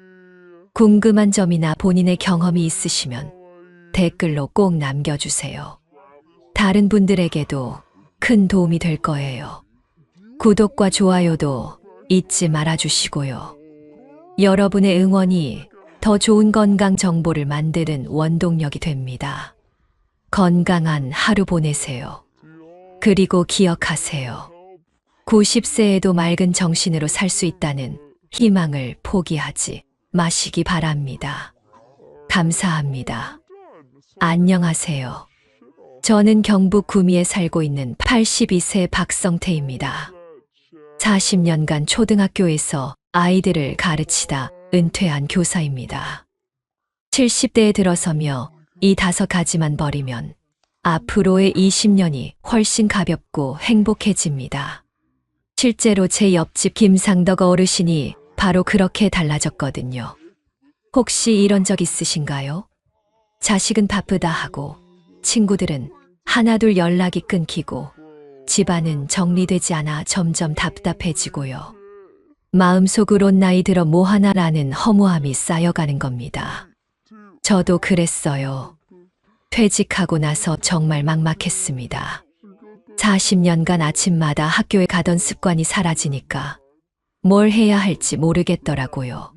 Speaker 1: 궁금한 점이나 본인의 경험이 있으시면 댓글로 꼭 남겨주세요. 다른 분들에게도 큰 도움이 될 거예요. 구독과 좋아요도 잊지 말아주시고요. 여러분의 응원이 더 좋은 건강 정보를 만드는 원동력이 됩니다. 건강한 하루 보내세요. 그리고 기억하세요. 90세에도 맑은 정신으로 살 수 있다는 희망을 포기하지 마시기 바랍니다. 감사합니다. 안녕하세요. 저는 경북 구미에 살고 있는 82세 박성태입니다. 40년간 초등학교에서 아이들을 가르치다 은퇴한 교사입니다. 70대에 들어서며 이 5가지만 버리면 앞으로의 20년이 훨씬 가볍고 행복해집니다. 실제로 제 옆집 김상덕 어르신이 바로 그렇게 달라졌거든요. 혹시 이런 적 있으신가요? 자식은 바쁘다 하고 친구들은 하나둘 연락이 끊기고 집안은 정리되지 않아 점점 답답해지고요. 마음속으론 나이 들어 뭐하나라는 허무함이 쌓여가는 겁니다. 저도 그랬어요. 퇴직하고 나서 정말 막막했습니다. 40년간 아침마다 학교에 가던 습관이 사라지니까 뭘 해야 할지 모르겠더라고요.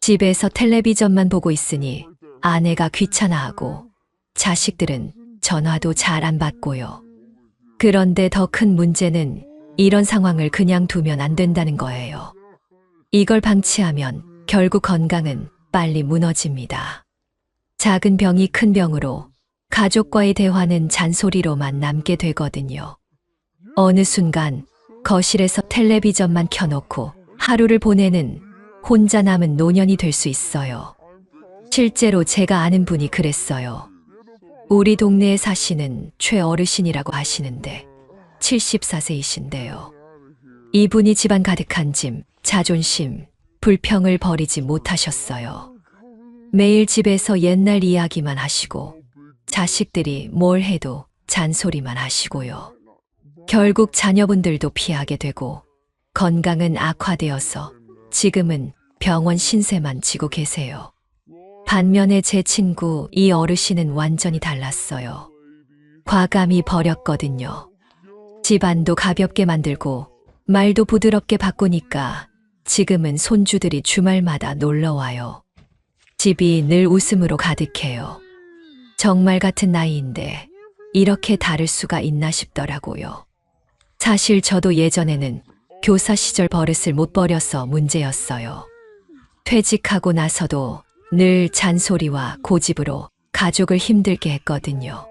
Speaker 1: 집에서 텔레비전만 보고 있으니 아내가 귀찮아하고 자식들은 전화도 잘 안 받고요. 그런데 더 큰 문제는 이런 상황을 그냥 두면 안 된다는 거예요. 이걸 방치하면 결국 건강은 빨리 무너집니다. 작은 병이 큰 병으로 가족과의 대화는 잔소리로만 남게 되거든요. 어느 순간 거실에서 텔레비전만 켜놓고 하루를 보내는 혼자 남은 노년이 될 수 있어요. 실제로 제가 아는 분이 그랬어요. 우리 동네에 사시는 최 어르신이라고 하시는데 74세이신데요. 이분이 집안 가득한 짐, 자존심, 불평을 버리지 못하셨어요. 매일 집에서 옛날 이야기만 하시고 자식들이 뭘 해도 잔소리만 하시고요. 결국 자녀분들도 피하게 되고 건강은 악화되어서 지금은 병원 신세만 지고 계세요. 반면에 제 친구 이 어르신은 완전히 달랐어요. 과감히 버렸거든요. 집안도 가볍게 만들고 말도 부드럽게 바꾸니까 지금은 손주들이 주말마다 놀러와요. 집이 늘 웃음으로 가득해요. 정말 같은 나이인데 이렇게 다를 수가 있나 싶더라고요. 사실 저도 예전에는 교사 시절 버릇을 못 버려서 문제였어요. 퇴직하고 나서도 늘 잔소리와 고집으로 가족을 힘들게 했거든요.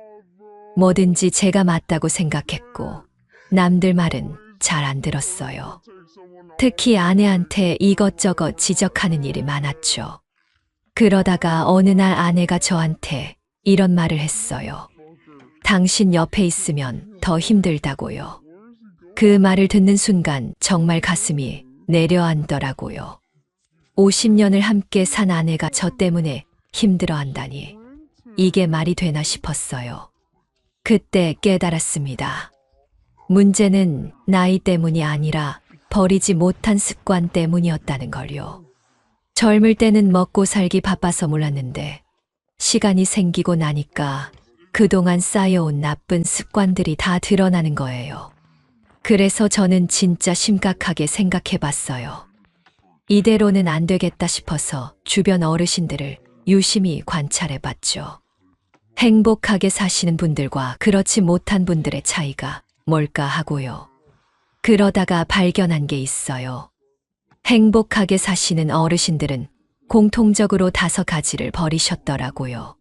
Speaker 1: 뭐든지 제가 맞다고 생각했고 남들 말은 잘 안 들었어요. 특히 아내한테 이것저것 지적하는 일이 많았죠. 그러다가 어느 날 아내가 저한테 이런 말을 했어요. 당신 옆에 있으면 더 힘들다고요. 그 말을 듣는 순간 정말 가슴이 내려앉더라고요. 50년을 함께 산 아내가 저 때문에 힘들어한다니 이게 말이 되나 싶었어요. 그때 깨달았습니다. 문제는 나이 때문이 아니라 버리지 못한 습관 때문이었다는 걸요. 젊을 때는 먹고 살기 바빠서 몰랐는데 시간이 생기고 나니까 그동안 쌓여온 나쁜 습관들이 다 드러나는 거예요. 그래서 저는 진짜 심각하게 생각해 봤어요. 이대로는 안 되겠다 싶어서 주변 어르신들을 유심히 관찰해 봤죠. 행복하게 사시는 분들과 그렇지 못한 분들의 차이가 뭘까 하고요. 그러다가 발견한 게 있어요. 행복하게 사시는 어르신들은 공통적으로 5가지를 버리셨더라고요.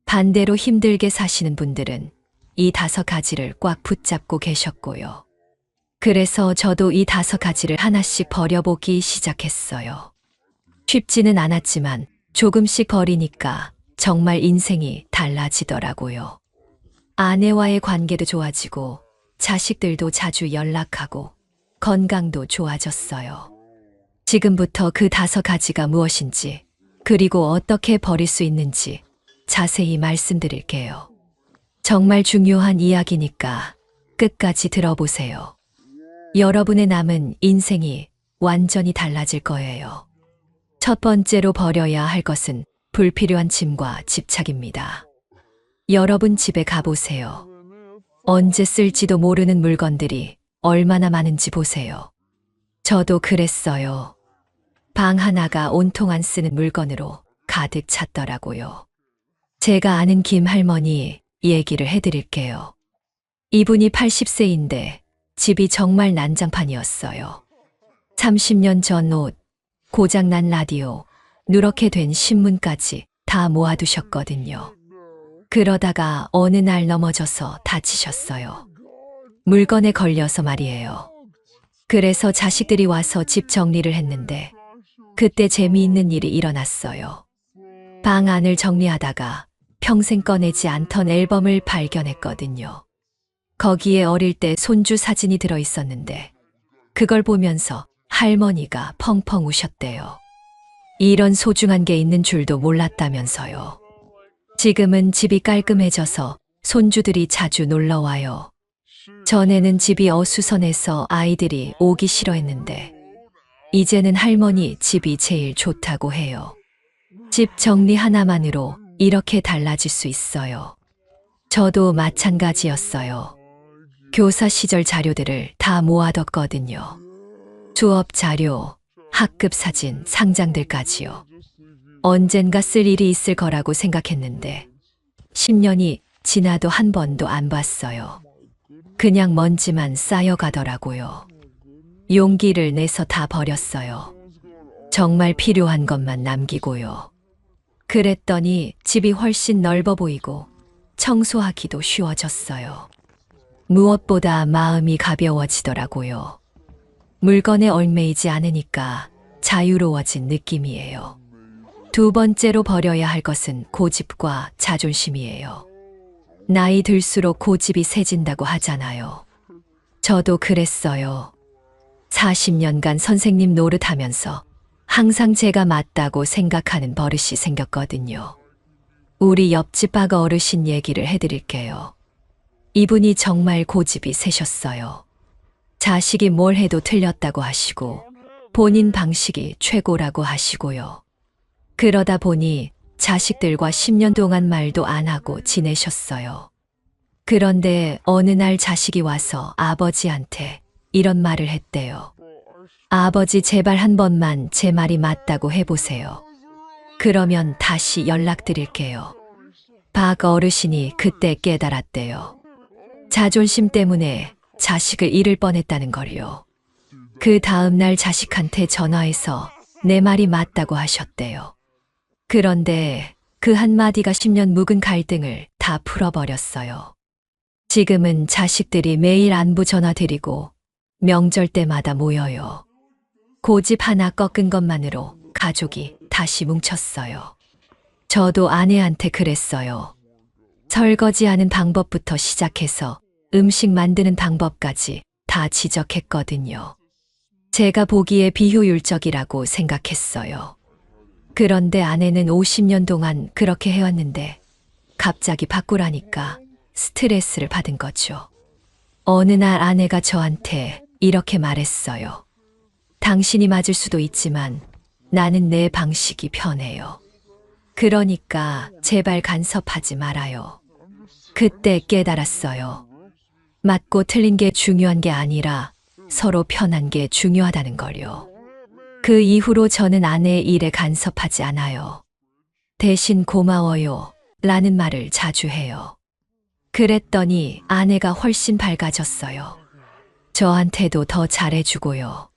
Speaker 1: 반대로 힘들게 사시는 분들은 이 5가지를 꽉 붙잡고 계셨고요. 그래서 저도 이 5가지를 하나씩 버려보기 시작했어요. 쉽지는 않았지만 조금씩 버리니까 정말 인생이 달라지더라고요. 아내와의 관계도 좋아지고 자식들도 자주 연락하고 건강도 좋아졌어요. 지금부터 그 5가지가 무엇인지 그리고 어떻게 버릴 수 있는지 자세히 말씀드릴게요. 정말 중요한 이야기니까 끝까지 들어보세요. 여러분의 남은 인생이 완전히 달라질 거예요. 첫 번째로 버려야 할 것은 불필요한 짐과 집착입니다. 여러분 집에 가보세요. 언제 쓸지도 모르는 물건들이 얼마나 많은지 보세요. 저도 그랬어요. 방 하나가 온통 안 쓰는 물건으로 가득 찼더라고요. 제가 아는 김 할머니 얘기를 해드릴게요. 이분이 80세인데 집이 정말 난장판이었어요. 30년 전 옷, 고장난 라디오, 누렇게 된 신문까지 다 모아두셨거든요. 그러다가 어느 날 넘어져서 다치셨어요. 물건에 걸려서 말이에요. 그래서 자식들이 와서 집 정리를 했는데 그때 재미있는 일이 일어났어요. 방 안을 정리하다가 평생 꺼내지 않던 앨범을 발견했거든요. 거기에 어릴 때 손주 사진이 들어 있었는데 그걸 보면서 할머니가 펑펑 우셨대요. 이런 소중한 게 있는 줄도 몰랐다면서요. 지금은 집이 깔끔해져서 손주들이 자주 놀러 와요. 전에는 집이 어수선해서 아이들이 오기 싫어했는데 이제는 할머니 집이 제일 좋다고 해요. 집 정리 하나만으로 이렇게 달라질 수 있어요. 저도 마찬가지였어요. 교사 시절 자료들을 다 모아뒀거든요. 수업 자료, 학급 사진, 상장들까지요. 언젠가 쓸 일이 있을 거라고 생각했는데 10년이 지나도 한 번도 안 봤어요. 그냥 먼지만 쌓여가더라고요. 용기를 내서 다 버렸어요. 정말 필요한 것만 남기고요. 그랬더니 집이 훨씬 넓어 보이고 청소하기도 쉬워졌어요. 무엇보다 마음이 가벼워지더라고요. 물건에 얽매이지 않으니까 자유로워진 느낌이에요. 두 번째로 버려야 할 것은 고집과 자존심이에요. 나이 들수록 고집이 세진다고 하잖아요. 저도 그랬어요. 40년간 선생님 노릇하면서 항상 제가 맞다고 생각하는 버릇이 생겼거든요. 우리 옆집 아가 어르신 얘기를 해드릴게요. 이분이 정말 고집이 세셨어요. 자식이 뭘 해도 틀렸다고 하시고 본인 방식이 최고라고 하시고요. 그러다 보니 자식들과 10년 동안 말도 안 하고 지내셨어요. 그런데 어느 날 자식이 와서 아버지한테 이런 말을 했대요. 아버지 제발 한 번만 제 말이 맞다고 해보세요. 그러면 다시 연락드릴게요. 박 어르신이 그때 깨달았대요. 자존심 때문에 자식을 잃을 뻔했다는 걸요. 그 다음날 자식한테 전화해서 내 말이 맞다고 하셨대요. 그런데 그 한마디가 10년 묵은 갈등을 다 풀어버렸어요. 지금은 자식들이 매일 안부 전화 드리고 명절 때마다 모여요. 고집 하나 꺾은 것만으로 가족이 다시 뭉쳤어요. 저도 아내한테 그랬어요. 설거지하는 방법부터 시작해서 음식 만드는 방법까지 다 지적했거든요. 제가 보기에 비효율적이라고 생각했어요. 그런데 아내는 50년 동안 그렇게 해왔는데 갑자기 바꾸라니까 스트레스를 받은 거죠. 어느 날 아내가 저한테 이렇게 말했어요. 당신이 맞을 수도 있지만 나는 내 방식이 편해요. 그러니까 제발 간섭하지 말아요. 그때 깨달았어요. 맞고 틀린 게 중요한 게 아니라 서로 편한 게 중요하다는 걸요. 그 이후로 저는 아내의 일에 간섭하지 않아요. 대신 고마워요 라는 말을 자주 해요. 그랬더니 아내가 훨씬 밝아졌어요. 저한테도 더 잘해주고요.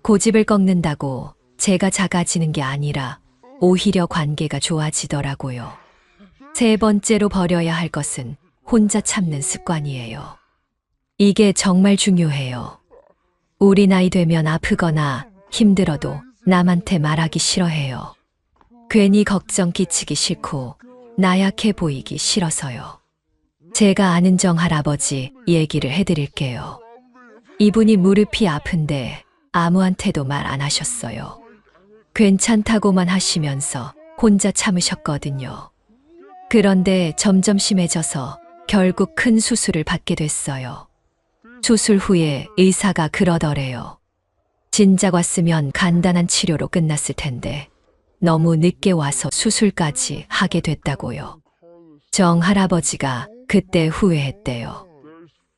Speaker 1: 고집을 꺾는다고 제가 작아지는 게 아니라 오히려 관계가 좋아지더라고요. 세 번째로 버려야 할 것은 혼자 참는 습관이에요. 이게 정말 중요해요. 우리 나이 되면 아프거나 힘들어도 남한테 말하기 싫어해요. 괜히 걱정 끼치기 싫고 나약해 보이기 싫어서요. 제가 아는 정할아버지 얘기를 해드릴게요. 이분이 무릎이 아픈데 아무한테도 말 안 하셨어요. 괜찮다고만 하시면서 혼자 참으셨거든요. 그런데 점점 심해져서 결국 큰 수술을 받게 됐어요. 수술 후에 의사가 그러더래요. 진작 왔으면 간단한 치료로 끝났을 텐데 너무 늦게 와서 수술까지 하게 됐다고요. 정 할아버지가 그때 후회했대요.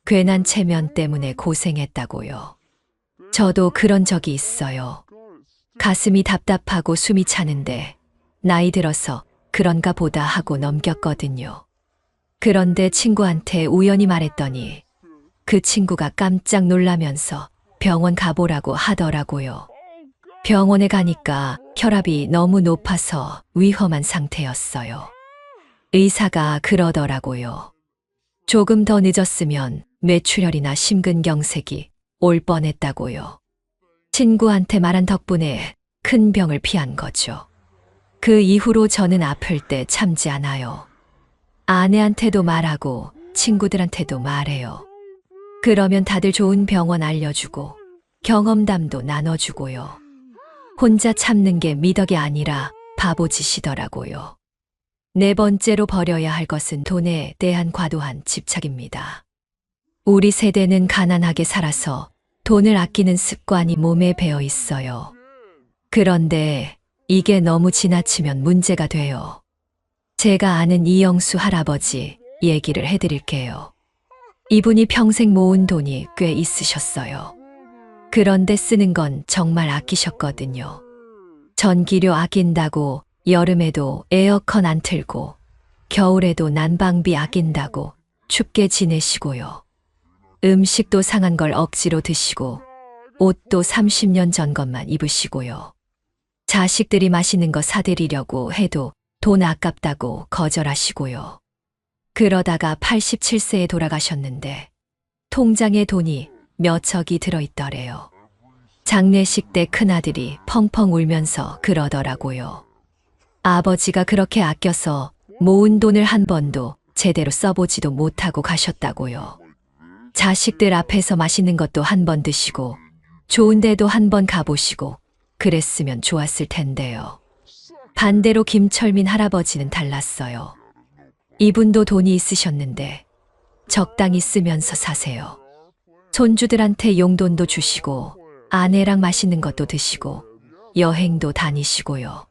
Speaker 1: 괜한 체면 때문에 고생했다고요. 저도 그런 적이 있어요. 가슴이 답답하고 숨이 차는데 나이 들어서 그런가 보다 하고 넘겼거든요. 그런데 친구한테 우연히 말했더니 그 친구가 깜짝 놀라면서 병원 가보라고 하더라고요. 병원에 가니까 혈압이 너무 높아서 위험한 상태였어요. 의사가 그러더라고요. 조금 더 늦었으면 뇌출혈이나 심근경색이 올 뻔했다고요. 친구한테 말한 덕분에 큰 병을 피한 거죠. 그 이후로 저는 아플 때 참지 않아요. 아내한테도 말하고 친구들한테도 말해요. 그러면 다들 좋은 병원 알려주고 경험담도 나눠주고요. 혼자 참는 게 미덕이 아니라 바보짓이더라고요. 네 번째로 버려야 할 것은 돈에 대한 과도한 집착입니다. 우리 세대는 가난하게 살아서 돈을 아끼는 습관이 몸에 배어 있어요. 그런데 이게 너무 지나치면 문제가 돼요. 제가 아는 이영수 할아버지 얘기를 해드릴게요. 이분이 평생 모은 돈이 꽤 있으셨어요. 그런데 쓰는 건 정말 아끼셨거든요. 전기료 아낀다고 여름에도 에어컨 안 틀고 겨울에도 난방비 아낀다고 춥게 지내시고요. 음식도 상한 걸 억지로 드시고 옷도 30년 전 것만 입으시고요. 자식들이 맛있는 거 사드리려고 해도 돈 아깝다고 거절하시고요. 그러다가 87세에 돌아가셨는데 통장에 돈이 몇 척이 들어있더래요. 장례식 때 큰아들이 펑펑 울면서 그러더라고요. 아버지가 그렇게 아껴서 모은 돈을 한 번도 제대로 써보지도 못하고 가셨다고요. 자식들 앞에서 맛있는 것도 한 번 드시고 좋은 데도 한 번 가보시고 그랬으면 좋았을 텐데요. 반대로 김철민 할아버지는 달랐어요. 이분도 돈이 있으셨는데 적당히 쓰면서 사세요. 손주들한테 용돈도 주시고 아내랑 맛있는 것도 드시고 여행도 다니시고요.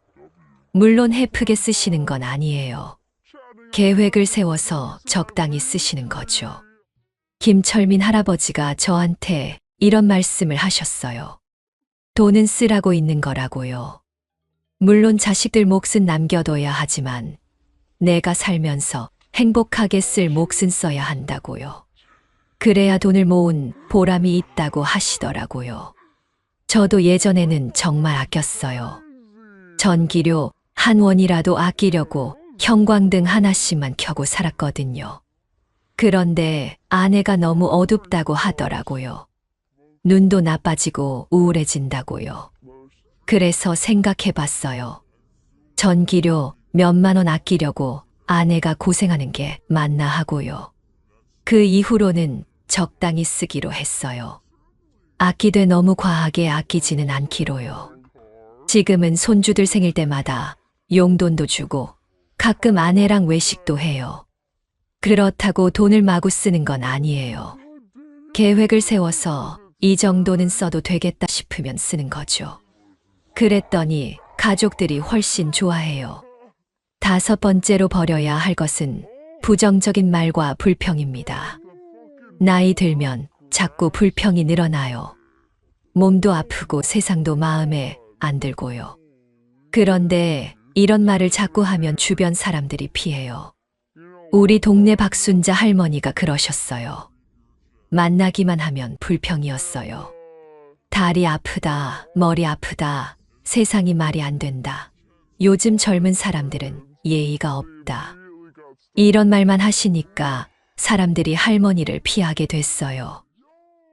Speaker 1: 물론 헤프게 쓰시는 건 아니에요. 계획을 세워서 적당히 쓰시는 거죠. 김철민 할아버지가 저한테 이런 말씀을 하셨어요. 돈은 쓰라고 있는 거라고요. 물론 자식들 몫은 남겨둬야 하지만 내가 살면서 행복하게 쓸 몫은 써야 한다고요. 그래야 돈을 모은 보람이 있다고 하시더라고요. 저도 예전에는 정말 아꼈어요. 전기료 한 원이라도 아끼려고 형광등 하나씩만 켜고 살았거든요. 그런데 아내가 너무 어둡다고 하더라고요. 눈도 나빠지고 우울해진다고요. 그래서 생각해 봤어요. 전기료 몇만 원 아끼려고 아내가 고생하는 게 맞나 하고요. 그 이후로는 적당히 쓰기로 했어요. 아끼되 너무 과하게 아끼지는 않기로요. 지금은 손주들 생일 때마다 용돈도 주고 가끔 아내랑 외식도 해요. 그렇다고 돈을 마구 쓰는 건 아니에요. 계획을 세워서 이 정도는 써도 되겠다 싶으면 쓰는 거죠. 그랬더니 가족들이 훨씬 좋아해요. 다섯 번째로 버려야 할 것은 부정적인 말과 불평입니다. 나이 들면 자꾸 불평이 늘어나요. 몸도 아프고 세상도 마음에 안 들고요. 그런데 이런 말을 자꾸 하면 주변 사람들이 피해요. 우리 동네 박순자 할머니가 그러셨어요. 만나기만 하면 불평이었어요. 다리 아프다, 머리 아프다, 세상이 말이 안 된다. 요즘 젊은 사람들은 예의가 없다. 이런 말만 하시니까 사람들이 할머니를 피하게 됐어요.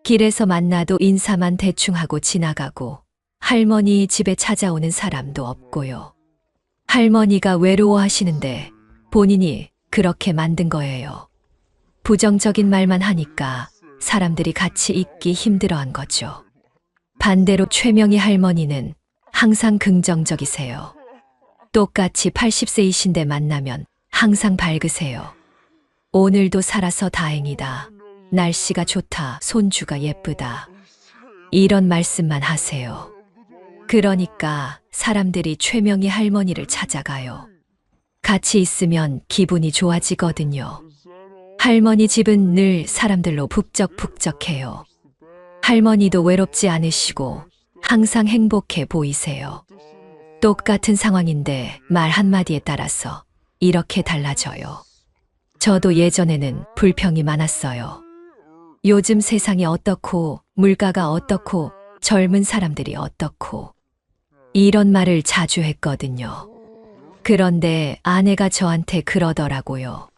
Speaker 1: 길에서 만나도 인사만 대충 하고 지나가고 할머니 집에 찾아오는 사람도 없고요. 할머니가 외로워하시는데 본인이 그렇게 만든 거예요. 부정적인 말만 하니까 사람들이 같이 있기 힘들어한 거죠. 반대로 최명희 할머니는 항상 긍정적이세요. 똑같이 80세이신데 만나면 항상 밝으세요. 오늘도 살아서 다행이다. 날씨가 좋다, 손주가 예쁘다. 이런 말씀만 하세요. 그러니까 사람들이 최명희 할머니를 찾아가요. 같이 있으면 기분이 좋아지거든요. 할머니 집은 늘 사람들로 북적북적해요. 할머니도 외롭지 않으시고 항상 행복해 보이세요. 똑같은 상황인데 말 한마디에 따라서 이렇게 달라져요. 저도 예전에는 불평이 많았어요. 요즘 세상이 어떻고, 물가가 어떻고, 젊은 사람들이 어떻고, 이런 말을 자주 했거든요. 그런데 아내가 저한테 그러더라고요.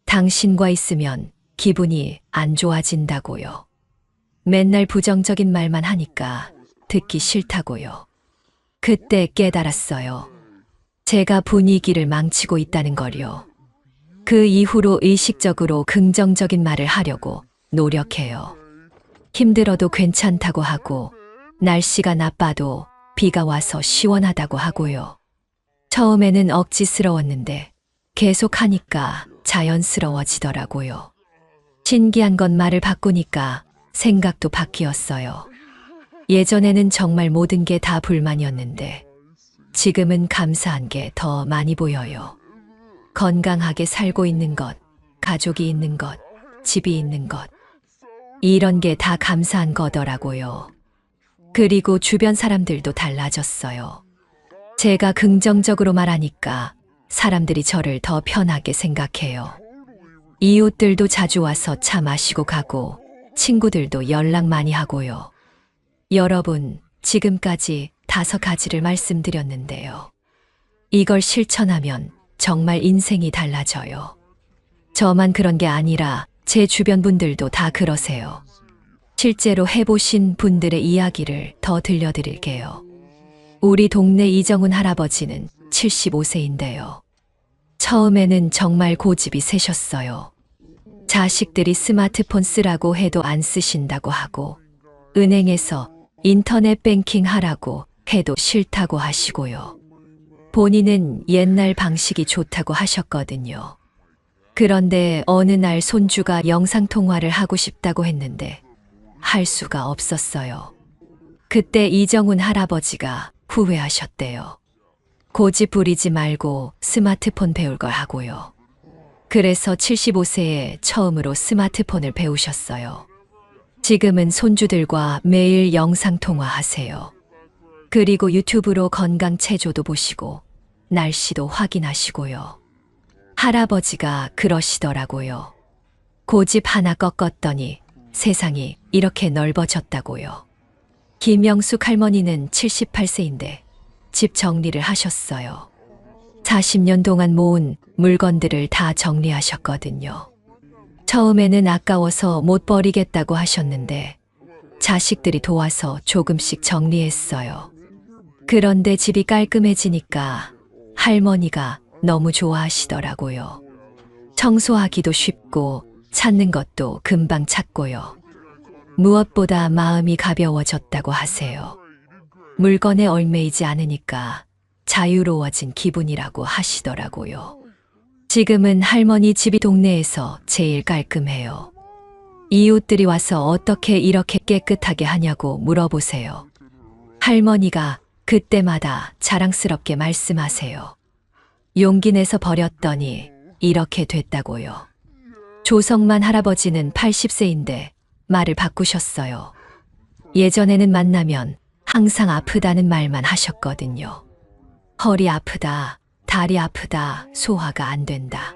Speaker 1: 당신과 있으면 기분이 안 좋아진다고요. 맨날 부정적인 말만 하니까 듣기 싫다고요. 그때 깨달았어요. 제가 분위기를 망치고 있다는 걸요. 그 이후로 의식적으로 긍정적인 말을 하려고 노력해요. 힘들어도 괜찮다고 하고, 날씨가 나빠도 비가 와서 시원하다고 하고요. 처음에는 억지스러웠는데 계속 하니까 자연스러워지더라고요. 신기한 건 말을 바꾸니까 생각도 바뀌었어요. 예전에는 정말 모든 게 다 불만이었는데 지금은 감사한 게 더 많이 보여요. 건강하게 살고 있는 것, 가족이 있는 것, 집이 있는 것. 이런 게 다 감사한 거더라고요. 그리고 주변 사람들도 달라졌어요. 제가 긍정적으로 말하니까 사람들이 저를 더 편하게 생각해요. 이웃들도 자주 와서 차 마시고 가고 친구들도 연락 많이 하고요. 여러분, 지금까지 5가지를 말씀드렸는데요. 이걸 실천하면 정말 인생이 달라져요. 저만 그런 게 아니라 제 주변 분들도 다 그러세요. 실제로 해보신 분들의 이야기를 더 들려드릴게요. 우리 동네 이정훈 할아버지는 75세인데요. 처음에는 정말 고집이 세셨어요. 자식들이 스마트폰 쓰라고 해도 안 쓰신다고 하고, 은행에서 인터넷 뱅킹 하라고 해도 싫다고 하시고요. 본인은 옛날 방식이 좋다고 하셨거든요. 그런데 어느 날 손주가 영상통화를 하고 싶다고 했는데 할 수가 없었어요. 그때 이정훈 할아버지가 후회하셨대요. 고집 부리지 말고 스마트폰 배울 걸 하고요. 그래서 75세에 처음으로 스마트폰을 배우셨어요. 지금은 손주들과 매일 영상통화 하세요. 그리고 유튜브로 건강 체조도 보시고 날씨도 확인하시고요. 할아버지가 그러시더라고요. 고집 하나 꺾었더니 세상이 이렇게 넓어졌다고요. 김영숙 할머니는 78세인데 집 정리를 하셨어요. 40년 동안 모은 물건들을 다 정리하셨거든요. 처음에는 아까워서 못 버리겠다고 하셨는데 자식들이 도와서 조금씩 정리했어요. 그런데 집이 깔끔해지니까 할머니가 너무 좋아하시더라고요. 청소하기도 쉽고 찾는 것도 금방 찾고요. 무엇보다 마음이 가벼워졌다고 하세요. 물건에 얽매이지 않으니까 자유로워진 기분이라고 하시더라고요. 지금은 할머니 집이 동네에서 제일 깔끔해요. 이웃들이 와서 어떻게 이렇게 깨끗하게 하냐고 물어보세요. 할머니가 그때마다 자랑스럽게 말씀하세요. 용기 내서 버렸더니 이렇게 됐다고요. 조성만 할아버지는 80세인데 말을 바꾸셨어요. 예전에는 만나면 항상 아프다는 말만 하셨거든요. 허리 아프다, 다리 아프다, 소화가 안 된다.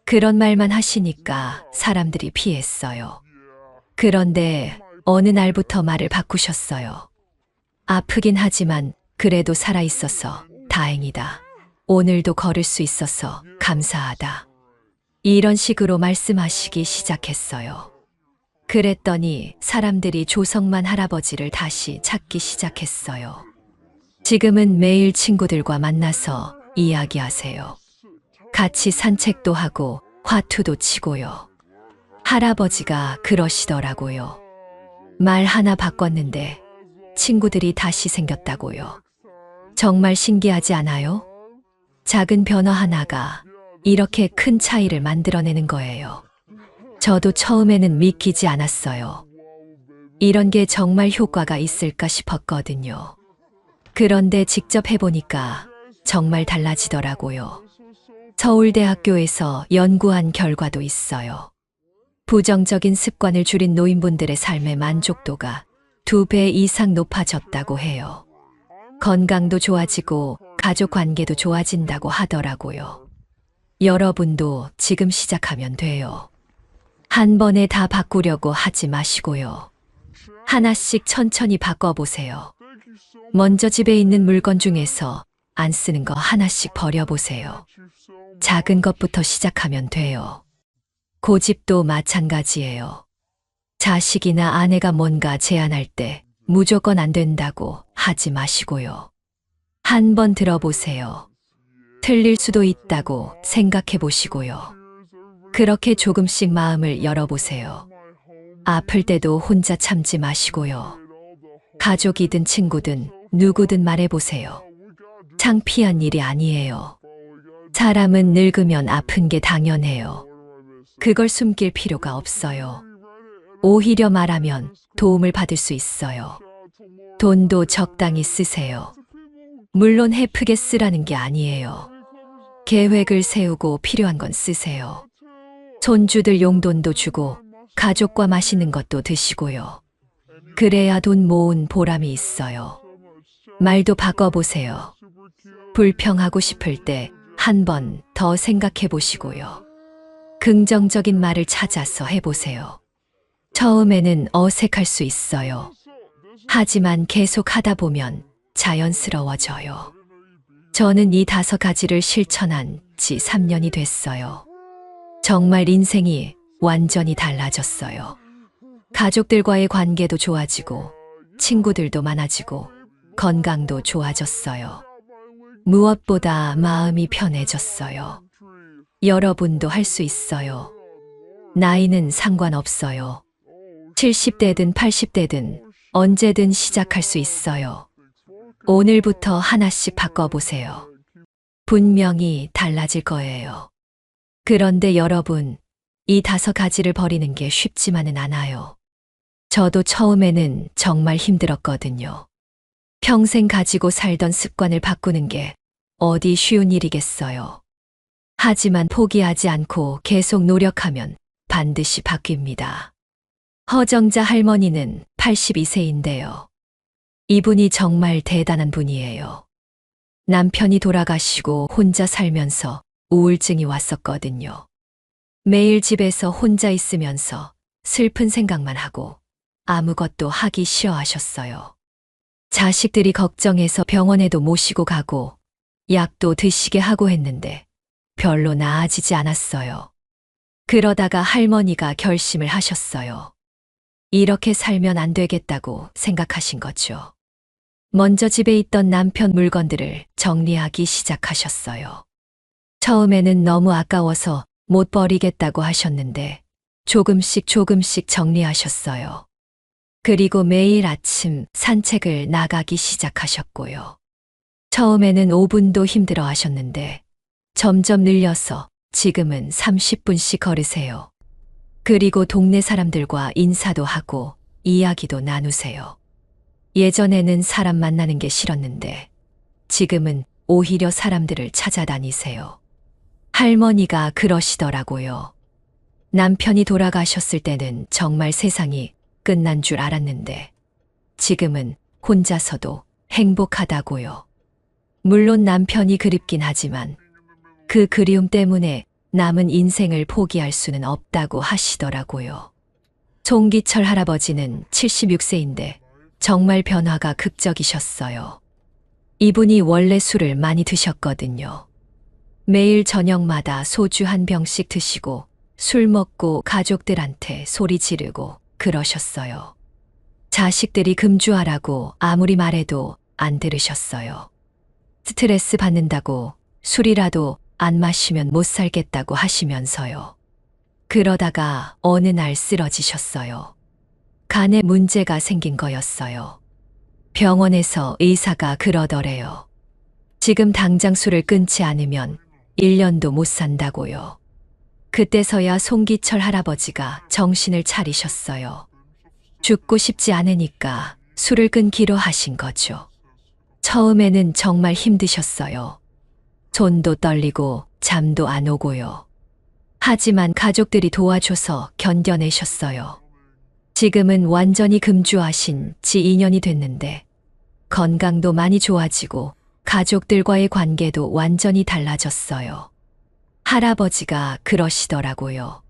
Speaker 1: 그런 말만 하시니까 사람들이 피했어요. 그런데 어느 날부터 말을 바꾸셨어요. 아프긴 하지만 그래도 살아있어서 다행이다. 오늘도 걸을 수 있어서 감사하다. 이런 식으로 말씀하시기 시작했어요. 그랬더니 사람들이 조성만 할아버지를 다시 찾기 시작했어요. 지금은 매일 친구들과 만나서 이야기하세요. 같이 산책도 하고 화투도 치고요. 할아버지가 그러시더라고요. 말 하나 바꿨는데 친구들이 다시 생겼다고요. 정말 신기하지 않아요? 작은 변화 하나가 이렇게 큰 차이를 만들어내는 거예요. 저도 처음에는 믿기지 않았어요. 이런 게 정말 효과가 있을까 싶었거든요. 그런데 직접 해보니까 정말 달라지더라고요. 서울대학교에서 연구한 결과도 있어요. 부정적인 습관을 줄인 노인분들의 삶의 만족도가 2배 이상 높아졌다고 해요. 건강도 좋아지고 가족 관계도 좋아진다고 하더라고요. 여러분도 지금 시작하면 돼요. 한 번에 다 바꾸려고 하지 마시고요. 하나씩 천천히 바꿔보세요. 먼저 집에 있는 물건 중에서 안 쓰는 거 하나씩 버려보세요. 작은 것부터 시작하면 돼요. 고집도 마찬가지예요. 자식이나 아내가 뭔가 제안할 때 무조건 안 된다고 하지 마시고요. 한 번 들어보세요. 틀릴 수도 있다고 생각해 보시고요. 그렇게 조금씩 마음을 열어보세요. 아플 때도 혼자 참지 마시고요. 가족이든 친구든 누구든 말해보세요. 창피한 일이 아니에요. 사람은 늙으면 아픈 게 당연해요. 그걸 숨길 필요가 없어요. 오히려 말하면 도움을 받을 수 있어요. 돈도 적당히 쓰세요. 물론 헤프게 쓰라는 게 아니에요. 계획을 세우고 필요한 건 쓰세요. 손주들 용돈도 주고 가족과 맛있는 것도 드시고요. 그래야 돈 모은 보람이 있어요. 말도 바꿔보세요. 불평하고 싶을 때 한 번 더 생각해 보시고요. 긍정적인 말을 찾아서 해보세요. 처음에는 어색할 수 있어요. 하지만 계속 하다 보면 자연스러워져요. 저는 이 5가지를 실천한 지 3년이 됐어요. 정말 인생이 완전히 달라졌어요. 가족들과의 관계도 좋아지고, 친구들도 많아지고, 건강도 좋아졌어요. 무엇보다 마음이 편해졌어요. 여러분도 할 수 있어요. 나이는 상관없어요. 70대든 80대든 언제든 시작할 수 있어요. 오늘부터 하나씩 바꿔보세요. 분명히 달라질 거예요. 그런데 여러분, 이 5가지를 버리는 게 쉽지만은 않아요. 저도 처음에는 정말 힘들었거든요. 평생 가지고 살던 습관을 바꾸는 게 어디 쉬운 일이겠어요. 하지만 포기하지 않고 계속 노력하면 반드시 바뀝니다. 허정자 할머니는 82세인데요. 이분이 정말 대단한 분이에요. 남편이 돌아가시고 혼자 살면서 우울증이 왔었거든요. 매일 집에서 혼자 있으면서 슬픈 생각만 하고 아무것도 하기 싫어하셨어요. 자식들이 걱정해서 병원에도 모시고 가고 약도 드시게 하고 했는데 별로 나아지지 않았어요. 그러다가 할머니가 결심을 하셨어요. 이렇게 살면 안 되겠다고 생각하신 거죠. 먼저 집에 있던 남편 물건들을 정리하기 시작하셨어요. 처음에는 너무 아까워서 못 버리겠다고 하셨는데 조금씩 정리하셨어요. 그리고 매일 아침 산책을 나가기 시작하셨고요. 처음에는 5분도 힘들어 하셨는데 점점 늘려서 지금은 30분씩 걸으세요. 그리고 동네 사람들과 인사도 하고 이야기도 나누세요. 예전에는 사람 만나는 게 싫었는데 지금은 오히려 사람들을 찾아다니세요. 할머니가 그러시더라고요. 남편이 돌아가셨을 때는 정말 세상이 끝난 줄 알았는데 지금은 혼자서도 행복하다고요. 물론 남편이 그립긴 하지만 그 그리움 때문에 남은 인생을 포기할 수는 없다고 하시더라고요. 송기철 할아버지는 76세인데 정말 변화가 극적이셨어요. 이분이 원래 술을 많이 드셨거든요. 매일 저녁마다 소주 한 병씩 드시고 술 먹고 가족들한테 소리 지르고 그러셨어요. 자식들이 금주하라고 아무리 말해도 안 들으셨어요. 스트레스 받는다고 술이라도 안 마시면 못 살겠다고 하시면서요. 그러다가 어느 날 쓰러지셨어요. 간에 문제가 생긴 거였어요. 병원에서 의사가 그러더래요. 지금 당장 술을 끊지 않으면 1년도 못 산다고요. 그때서야 송기철 할아버지가 정신을 차리셨어요. 죽고 싶지 않으니까 술을 끊기로 하신 거죠. 처음에는 정말 힘드셨어요. 손도 떨리고 잠도 안 오고요. 하지만 가족들이 도와줘서 견뎌내셨어요. 지금은 완전히 금주하신 지 2년이 됐는데 건강도 많이 좋아지고 가족들과의 관계도 완전히 달라졌어요. 할아버지가 그러시더라고요.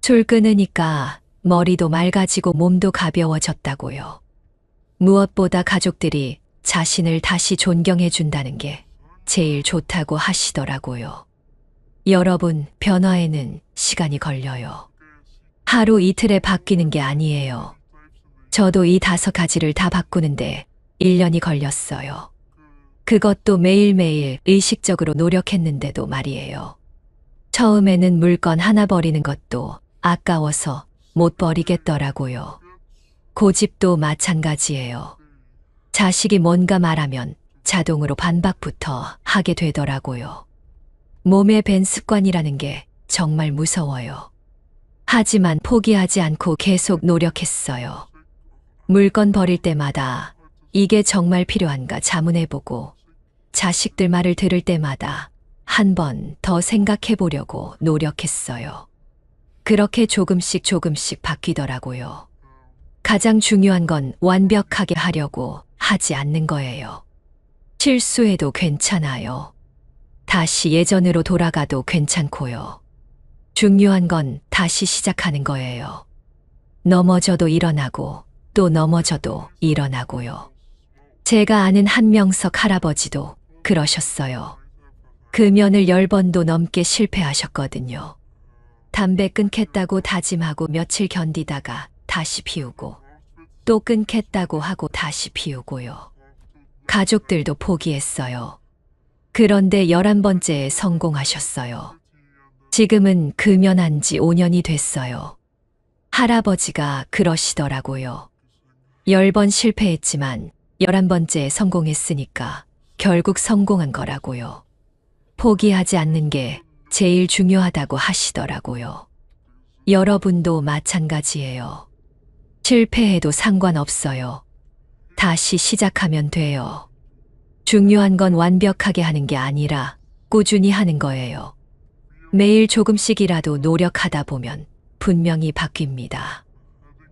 Speaker 1: 술 끊으니까 머리도 맑아지고 몸도 가벼워졌다고요. 무엇보다 가족들이 자신을 다시 존경해 준다는 게 제일 좋다고 하시더라고요. 여러분, 변화에는 시간이 걸려요. 하루 이틀에 바뀌는 게 아니에요. 저도 이 5가지를 다 바꾸는데 1년이 걸렸어요. 그것도 매일매일 의식적으로 노력했는데도 말이에요. 처음에는 물건 하나 버리는 것도 아까워서 못 버리겠더라고요. 고집도 마찬가지예요. 자식이 뭔가 말하면 자동으로 반박부터 하게 되더라고요. 몸에 밴 습관이라는 게 정말 무서워요. 하지만 포기하지 않고 계속 노력했어요. 물건 버릴 때마다 이게 정말 필요한가 자문해보고 자식들 말을 들을 때마다 한 번 더 생각해 보려고 노력했어요. 그렇게 조금씩 바뀌더라고요. 가장 중요한 건 완벽하게 하려고 하지 않는 거예요. 실수해도 괜찮아요. 다시 예전으로 돌아가도 괜찮고요. 중요한 건 다시 시작하는 거예요. 넘어져도 일어나고 또 넘어져도 일어나고요. 제가 아는 한명석 할아버지도 그러셨어요. 금연을 10번도 넘게 실패하셨거든요. 담배 끊겠다고 다짐하고 며칠 견디다가 다시 피우고 또 끊겠다고 하고 다시 피우고요. 가족들도 포기했어요. 그런데 11번째에 성공하셨어요. 지금은 금연한 지 5년이 됐어요. 할아버지가 그러시더라고요. 10번 실패했지만 11번째에 성공했으니까 결국 성공한 거라고요. 포기하지 않는 게 제일 중요하다고 하시더라고요. 여러분도 마찬가지예요. 실패해도 상관없어요. 다시 시작하면 돼요. 중요한 건 완벽하게 하는 게 아니라 꾸준히 하는 거예요. 매일 조금씩이라도 노력하다 보면 분명히 바뀝니다.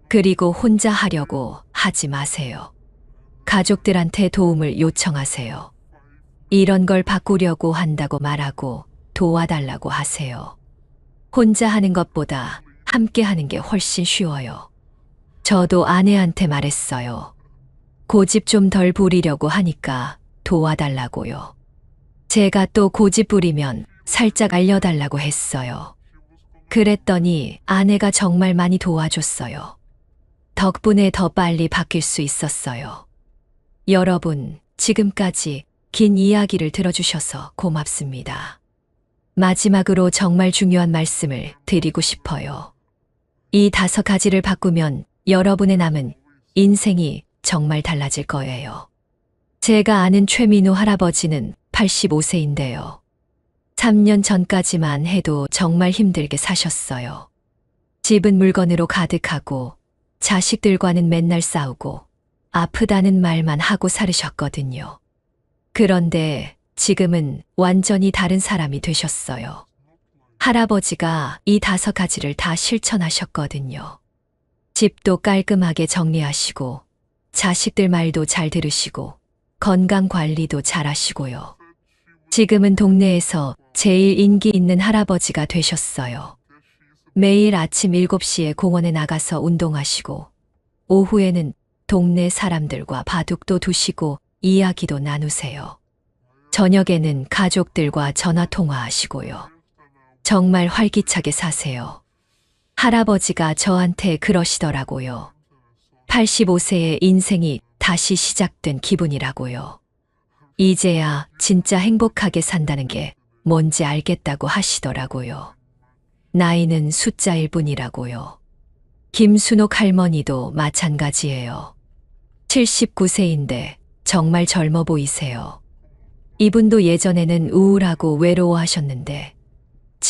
Speaker 1: 그리고 혼자 하려고 하지 마세요. 가족들한테 도움을 요청하세요. 이런 걸 바꾸려고 한다고 말하고 도와달라고 하세요. 혼자 하는 것보다 함께 하는 게 훨씬 쉬워요. 저도 아내한테 말했어요. 고집 좀 덜 부리려고 하니까 도와달라고요. 제가 또 고집 부리면 살짝 알려달라고 했어요. 그랬더니 아내가 정말 많이 도와줬어요. 덕분에 더 빨리 바뀔 수 있었어요. 여러분, 지금까지 긴 이야기를 들어주셔서 고맙습니다. 마지막으로 정말 중요한 말씀을 드리고 싶어요. 이 5가지를 바꾸면 여러분의 남은 인생이 정말 달라질 거예요. 제가 아는 최민우 할아버지는 85세인데요. 3년 전까지만 해도 정말 힘들게 사셨어요. 집은 물건으로 가득하고 자식들과는 맨날 싸우고 아프다는 말만 하고 살으셨거든요. 그런데 지금은 완전히 다른 사람이 되셨어요. 할아버지가 이 5가지를 다 실천하셨거든요. 집도 깔끔하게 정리하시고 자식들 말도 잘 들으시고 건강 관리도 잘 하시고요. 지금은 동네에서 제일 인기 있는 할아버지가 되셨어요. 매일 아침 7시에 공원에 나가서 운동하시고 오후에는 동네 사람들과 바둑도 두시고 이야기도 나누세요. 저녁에는 가족들과 전화통화하시고요. 정말 활기차게 사세요. 할아버지가 저한테 그러시더라고요. 85세의 인생이 다시 시작된 기분이라고요. 이제야 진짜 행복하게 산다는 게 뭔지 알겠다고 하시더라고요. 나이는 숫자일 뿐이라고요. 김순옥 할머니도 마찬가지예요. 79세인데 정말 젊어 보이세요. 이분도 예전에는 우울하고 외로워하셨는데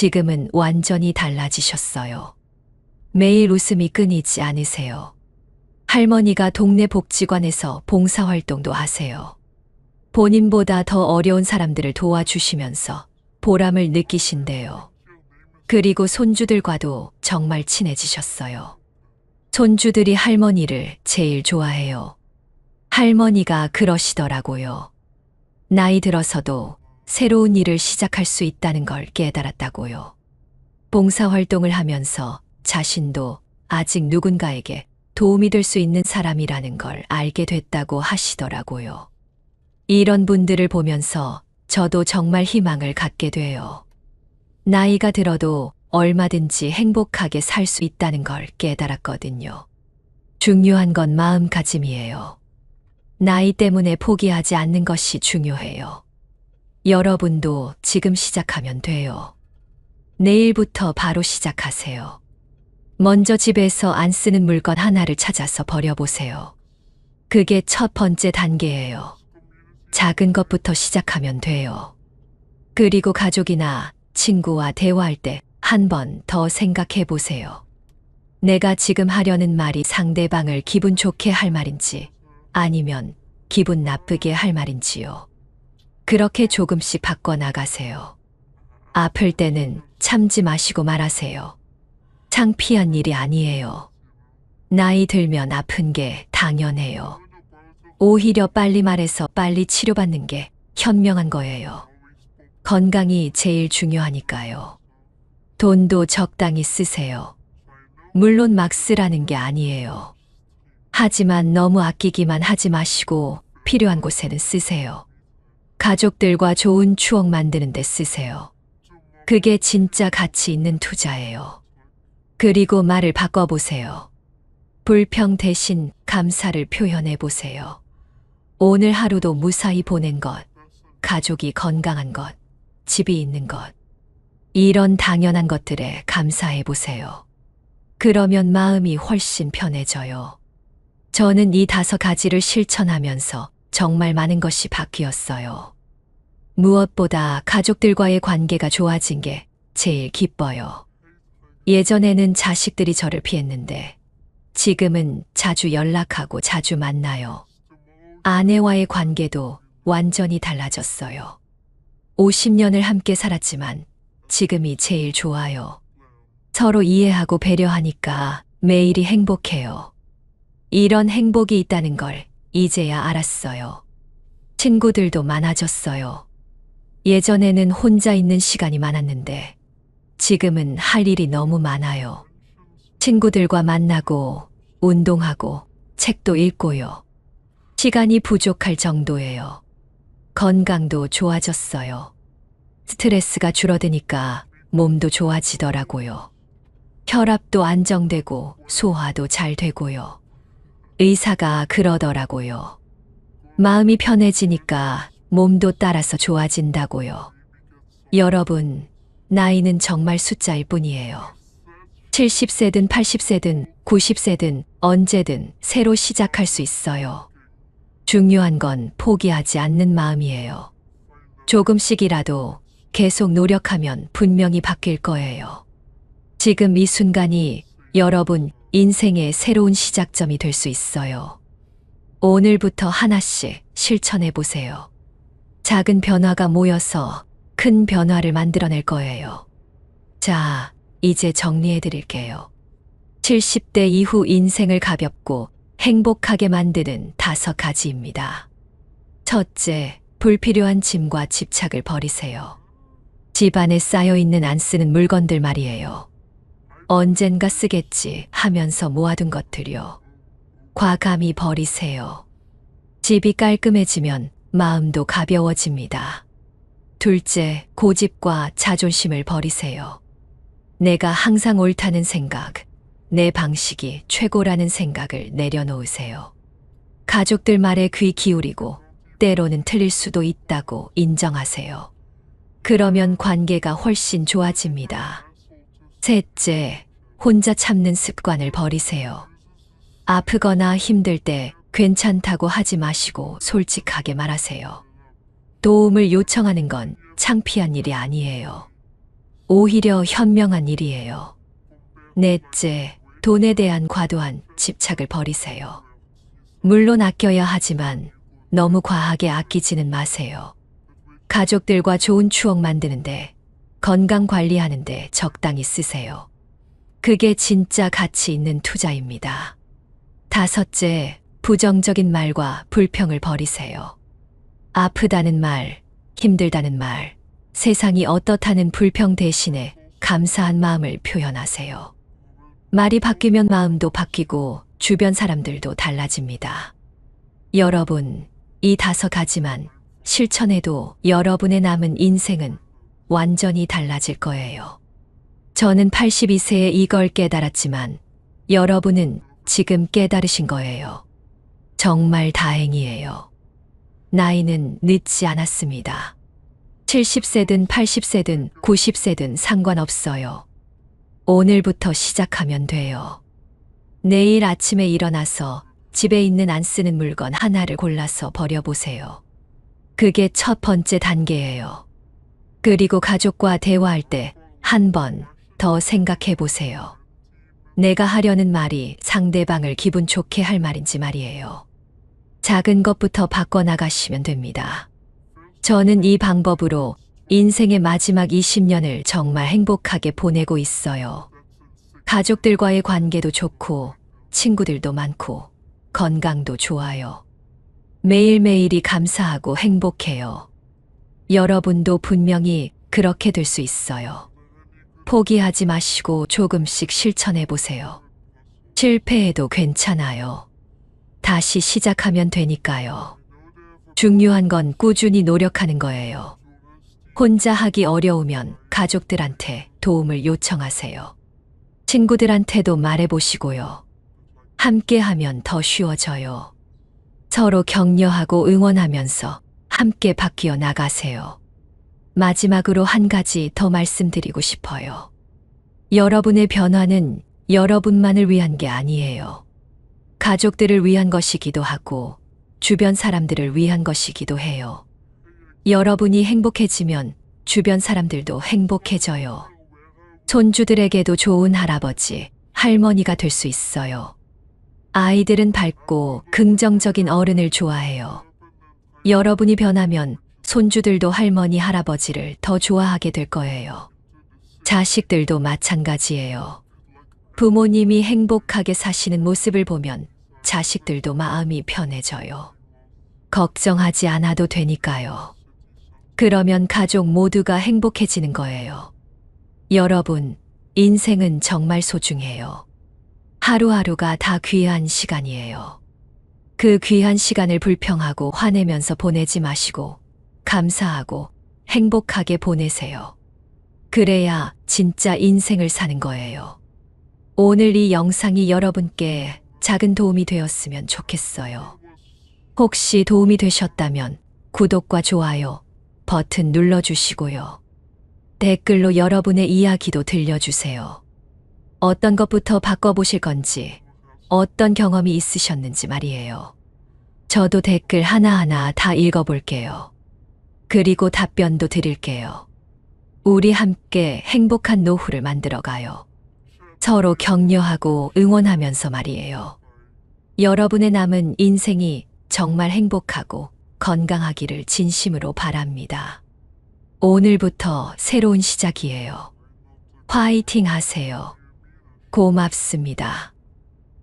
Speaker 1: 지금은 완전히 달라지셨어요. 매일 웃음이 끊이지 않으세요. 할머니가 동네 복지관에서 봉사활동도 하세요. 본인보다 더 어려운 사람들을 도와주시면서 보람을 느끼신대요. 그리고 손주들과도 정말 친해지셨어요. 손주들이 할머니를 제일 좋아해요. 할머니가 그러시더라고요. 나이 들어서도 새로운 일을 시작할 수 있다는 걸 깨달았다고요. 봉사활동을 하면서 자신도 아직 누군가에게 도움이 될 수 있는 사람이라는 걸 알게 됐다고 하시더라고요. 이런 분들을 보면서 저도 정말 희망을 갖게 돼요. 나이가 들어도 얼마든지 행복하게 살 수 있다는 걸 깨달았거든요. 중요한 건 마음가짐이에요. 나이 때문에 포기하지 않는 것이 중요해요. 여러분도 지금 시작하면 돼요. 내일부터 바로 시작하세요. 먼저 집에서 안 쓰는 물건 하나를 찾아서 버려보세요. 그게 첫 번째 단계예요. 작은 것부터 시작하면 돼요. 그리고 가족이나 친구와 대화할 때 한 번 더 생각해 보세요. 내가 지금 하려는 말이 상대방을 기분 좋게 할 말인지 아니면 기분 나쁘게 할 말인지요. 그렇게 조금씩 바꿔나가세요. 아플 때는 참지 마시고 말하세요. 창피한 일이 아니에요. 나이 들면 아픈 게 당연해요. 오히려 빨리 말해서 빨리 치료받는 게 현명한 거예요. 건강이 제일 중요하니까요. 돈도 적당히 쓰세요. 물론 막 쓰라는 게 아니에요. 하지만 너무 아끼기만 하지 마시고 필요한 곳에는 쓰세요. 가족들과 좋은 추억 만드는 데 쓰세요. 그게 진짜 가치 있는 투자예요. 그리고 말을 바꿔보세요. 불평 대신 감사를 표현해 보세요. 오늘 하루도 무사히 보낸 것, 가족이 건강한 것, 집이 있는 것. 이런 당연한 것들에 감사해 보세요. 그러면 마음이 훨씬 편해져요. 저는 이 5가지를 실천하면서 정말 많은 것이 바뀌었어요. 무엇보다 가족들과의 관계가 좋아진 게 제일 기뻐요. 예전에는 자식들이 저를 피했는데 지금은 자주 연락하고 자주 만나요. 아내와의 관계도 완전히 달라졌어요. 50년을 함께 살았지만 지금이 제일 좋아요. 서로 이해하고 배려하니까 매일이 행복해요. 이런 행복이 있다는 걸 이제야 알았어요. 친구들도 많아졌어요. 예전에는 혼자 있는 시간이 많았는데 지금은 할 일이 너무 많아요. 친구들과 만나고 운동하고 책도 읽고요. 시간이 부족할 정도예요. 건강도 좋아졌어요. 스트레스가 줄어드니까 몸도 좋아지더라고요. 혈압도 안정되고 소화도 잘 되고요. 의사가 그러더라고요. 마음이 편해지니까 몸도 따라서 좋아진다고요. 여러분, 나이는 정말 숫자일 뿐이에요. 70세든 80세든 90세든 언제든 새로 시작할 수 있어요. 중요한 건 포기하지 않는 마음이에요. 조금씩이라도 계속 노력하면 분명히 바뀔 거예요. 지금 이 순간이 여러분 인생의 새로운 시작점이 될 수 있어요. 오늘부터 하나씩 실천해 보세요. 작은 변화가 모여서 큰 변화를 만들어낼 거예요. 자, 이제 정리해 드릴게요. 70대 이후 인생을 가볍고 행복하게 만드는 5가지입니다. 첫째, 불필요한 짐과 집착을 버리세요. 집안에 쌓여있는 안 쓰는 물건들 말이에요. 언젠가 쓰겠지 하면서 모아둔 것들이요. 과감히 버리세요. 집이 깔끔해지면 마음도 가벼워집니다. 둘째, 고집과 자존심을 버리세요. 내가 항상 옳다는 생각, 내 방식이 최고라는 생각을 내려놓으세요. 가족들 말에 귀 기울이고 때로는 틀릴 수도 있다고 인정하세요. 그러면 관계가 훨씬 좋아집니다. 셋째, 혼자 참는 습관을 버리세요. 아프거나 힘들 때 괜찮다고 하지 마시고 솔직하게 말하세요. 도움을 요청하는 건 창피한 일이 아니에요. 오히려 현명한 일이에요. 넷째, 돈에 대한 과도한 집착을 버리세요. 물론 아껴야 하지만 너무 과하게 아끼지는 마세요. 가족들과 좋은 추억 만드는데, 건강 관리하는데 적당히 쓰세요. 그게 진짜 가치 있는 투자입니다. 다섯째, 부정적인 말과 불평을 버리세요. 아프다는 말, 힘들다는 말, 세상이 어떻다는 불평 대신에 감사한 마음을 표현하세요. 말이 바뀌면 마음도 바뀌고 주변 사람들도 달라집니다. 여러분, 이 5가지만 실천해도 여러분의 남은 인생은 완전히 달라질 거예요. 저는 82세에 이걸 깨달았지만 여러분은 지금 깨달으신 거예요. 정말 다행이에요. 나이는 늦지 않았습니다. 70세든 80세든 90세든 상관없어요. 오늘부터 시작하면 돼요. 내일 아침에 일어나서 집에 있는 안 쓰는 물건 하나를 골라서 버려보세요. 그게 첫 번째 단계예요. 그리고 가족과 대화할 때 한 번 더 생각해 보세요. 내가 하려는 말이 상대방을 기분 좋게 할 말인지 말이에요. 작은 것부터 바꿔나가시면 됩니다. 저는 이 방법으로 인생의 마지막 20년을 정말 행복하게 보내고 있어요. 가족들과의 관계도 좋고, 친구들도 많고, 건강도 좋아요. 매일매일이 감사하고 행복해요. 여러분도 분명히 그렇게 될 수 있어요. 포기하지 마시고 조금씩 실천해 보세요. 실패해도 괜찮아요. 다시 시작하면 되니까요. 중요한 건 꾸준히 노력하는 거예요. 혼자 하기 어려우면 가족들한테 도움을 요청하세요. 친구들한테도 말해보시고요. 함께 하면 더 쉬워져요. 서로 격려하고 응원하면서 함께 바뀌어 나가세요. 마지막으로 한 가지 더 말씀드리고 싶어요. 여러분의 변화는 여러분만을 위한 게 아니에요. 가족들을 위한 것이기도 하고 주변 사람들을 위한 것이기도 해요. 여러분이 행복해지면 주변 사람들도 행복해져요. 손주들에게도 좋은 할아버지, 할머니가 될 수 있어요. 아이들은 밝고 긍정적인 어른을 좋아해요. 여러분이 변하면 손주들도 할머니, 할아버지를 더 좋아하게 될 거예요. 자식들도 마찬가지예요. 부모님이 행복하게 사시는 모습을 보면 자식들도 마음이 편해져요. 걱정하지 않아도 되니까요. 그러면 가족 모두가 행복해지는 거예요. 여러분, 인생은 정말 소중해요. 하루하루가 다 귀한 시간이에요. 그 귀한 시간을 불평하고 화내면서 보내지 마시고 감사하고 행복하게 보내세요. 그래야 진짜 인생을 사는 거예요. 오늘 이 영상이 여러분께 작은 도움이 되었으면 좋겠어요. 혹시 도움이 되셨다면 구독과 좋아요 버튼 눌러주시고요. 댓글로 여러분의 이야기도 들려주세요. 어떤 것부터 바꿔보실 건지, 어떤 경험이 있으셨는지 말이에요. 저도 댓글 하나하나 다 읽어볼게요. 그리고 답변도 드릴게요. 우리 함께 행복한 노후를 만들어가요. 서로 격려하고 응원하면서 말이에요. 여러분의 남은 인생이 정말 행복하고 건강하기를 진심으로 바랍니다. 오늘부터 새로운 시작이에요. 화이팅 하세요. 고맙습니다.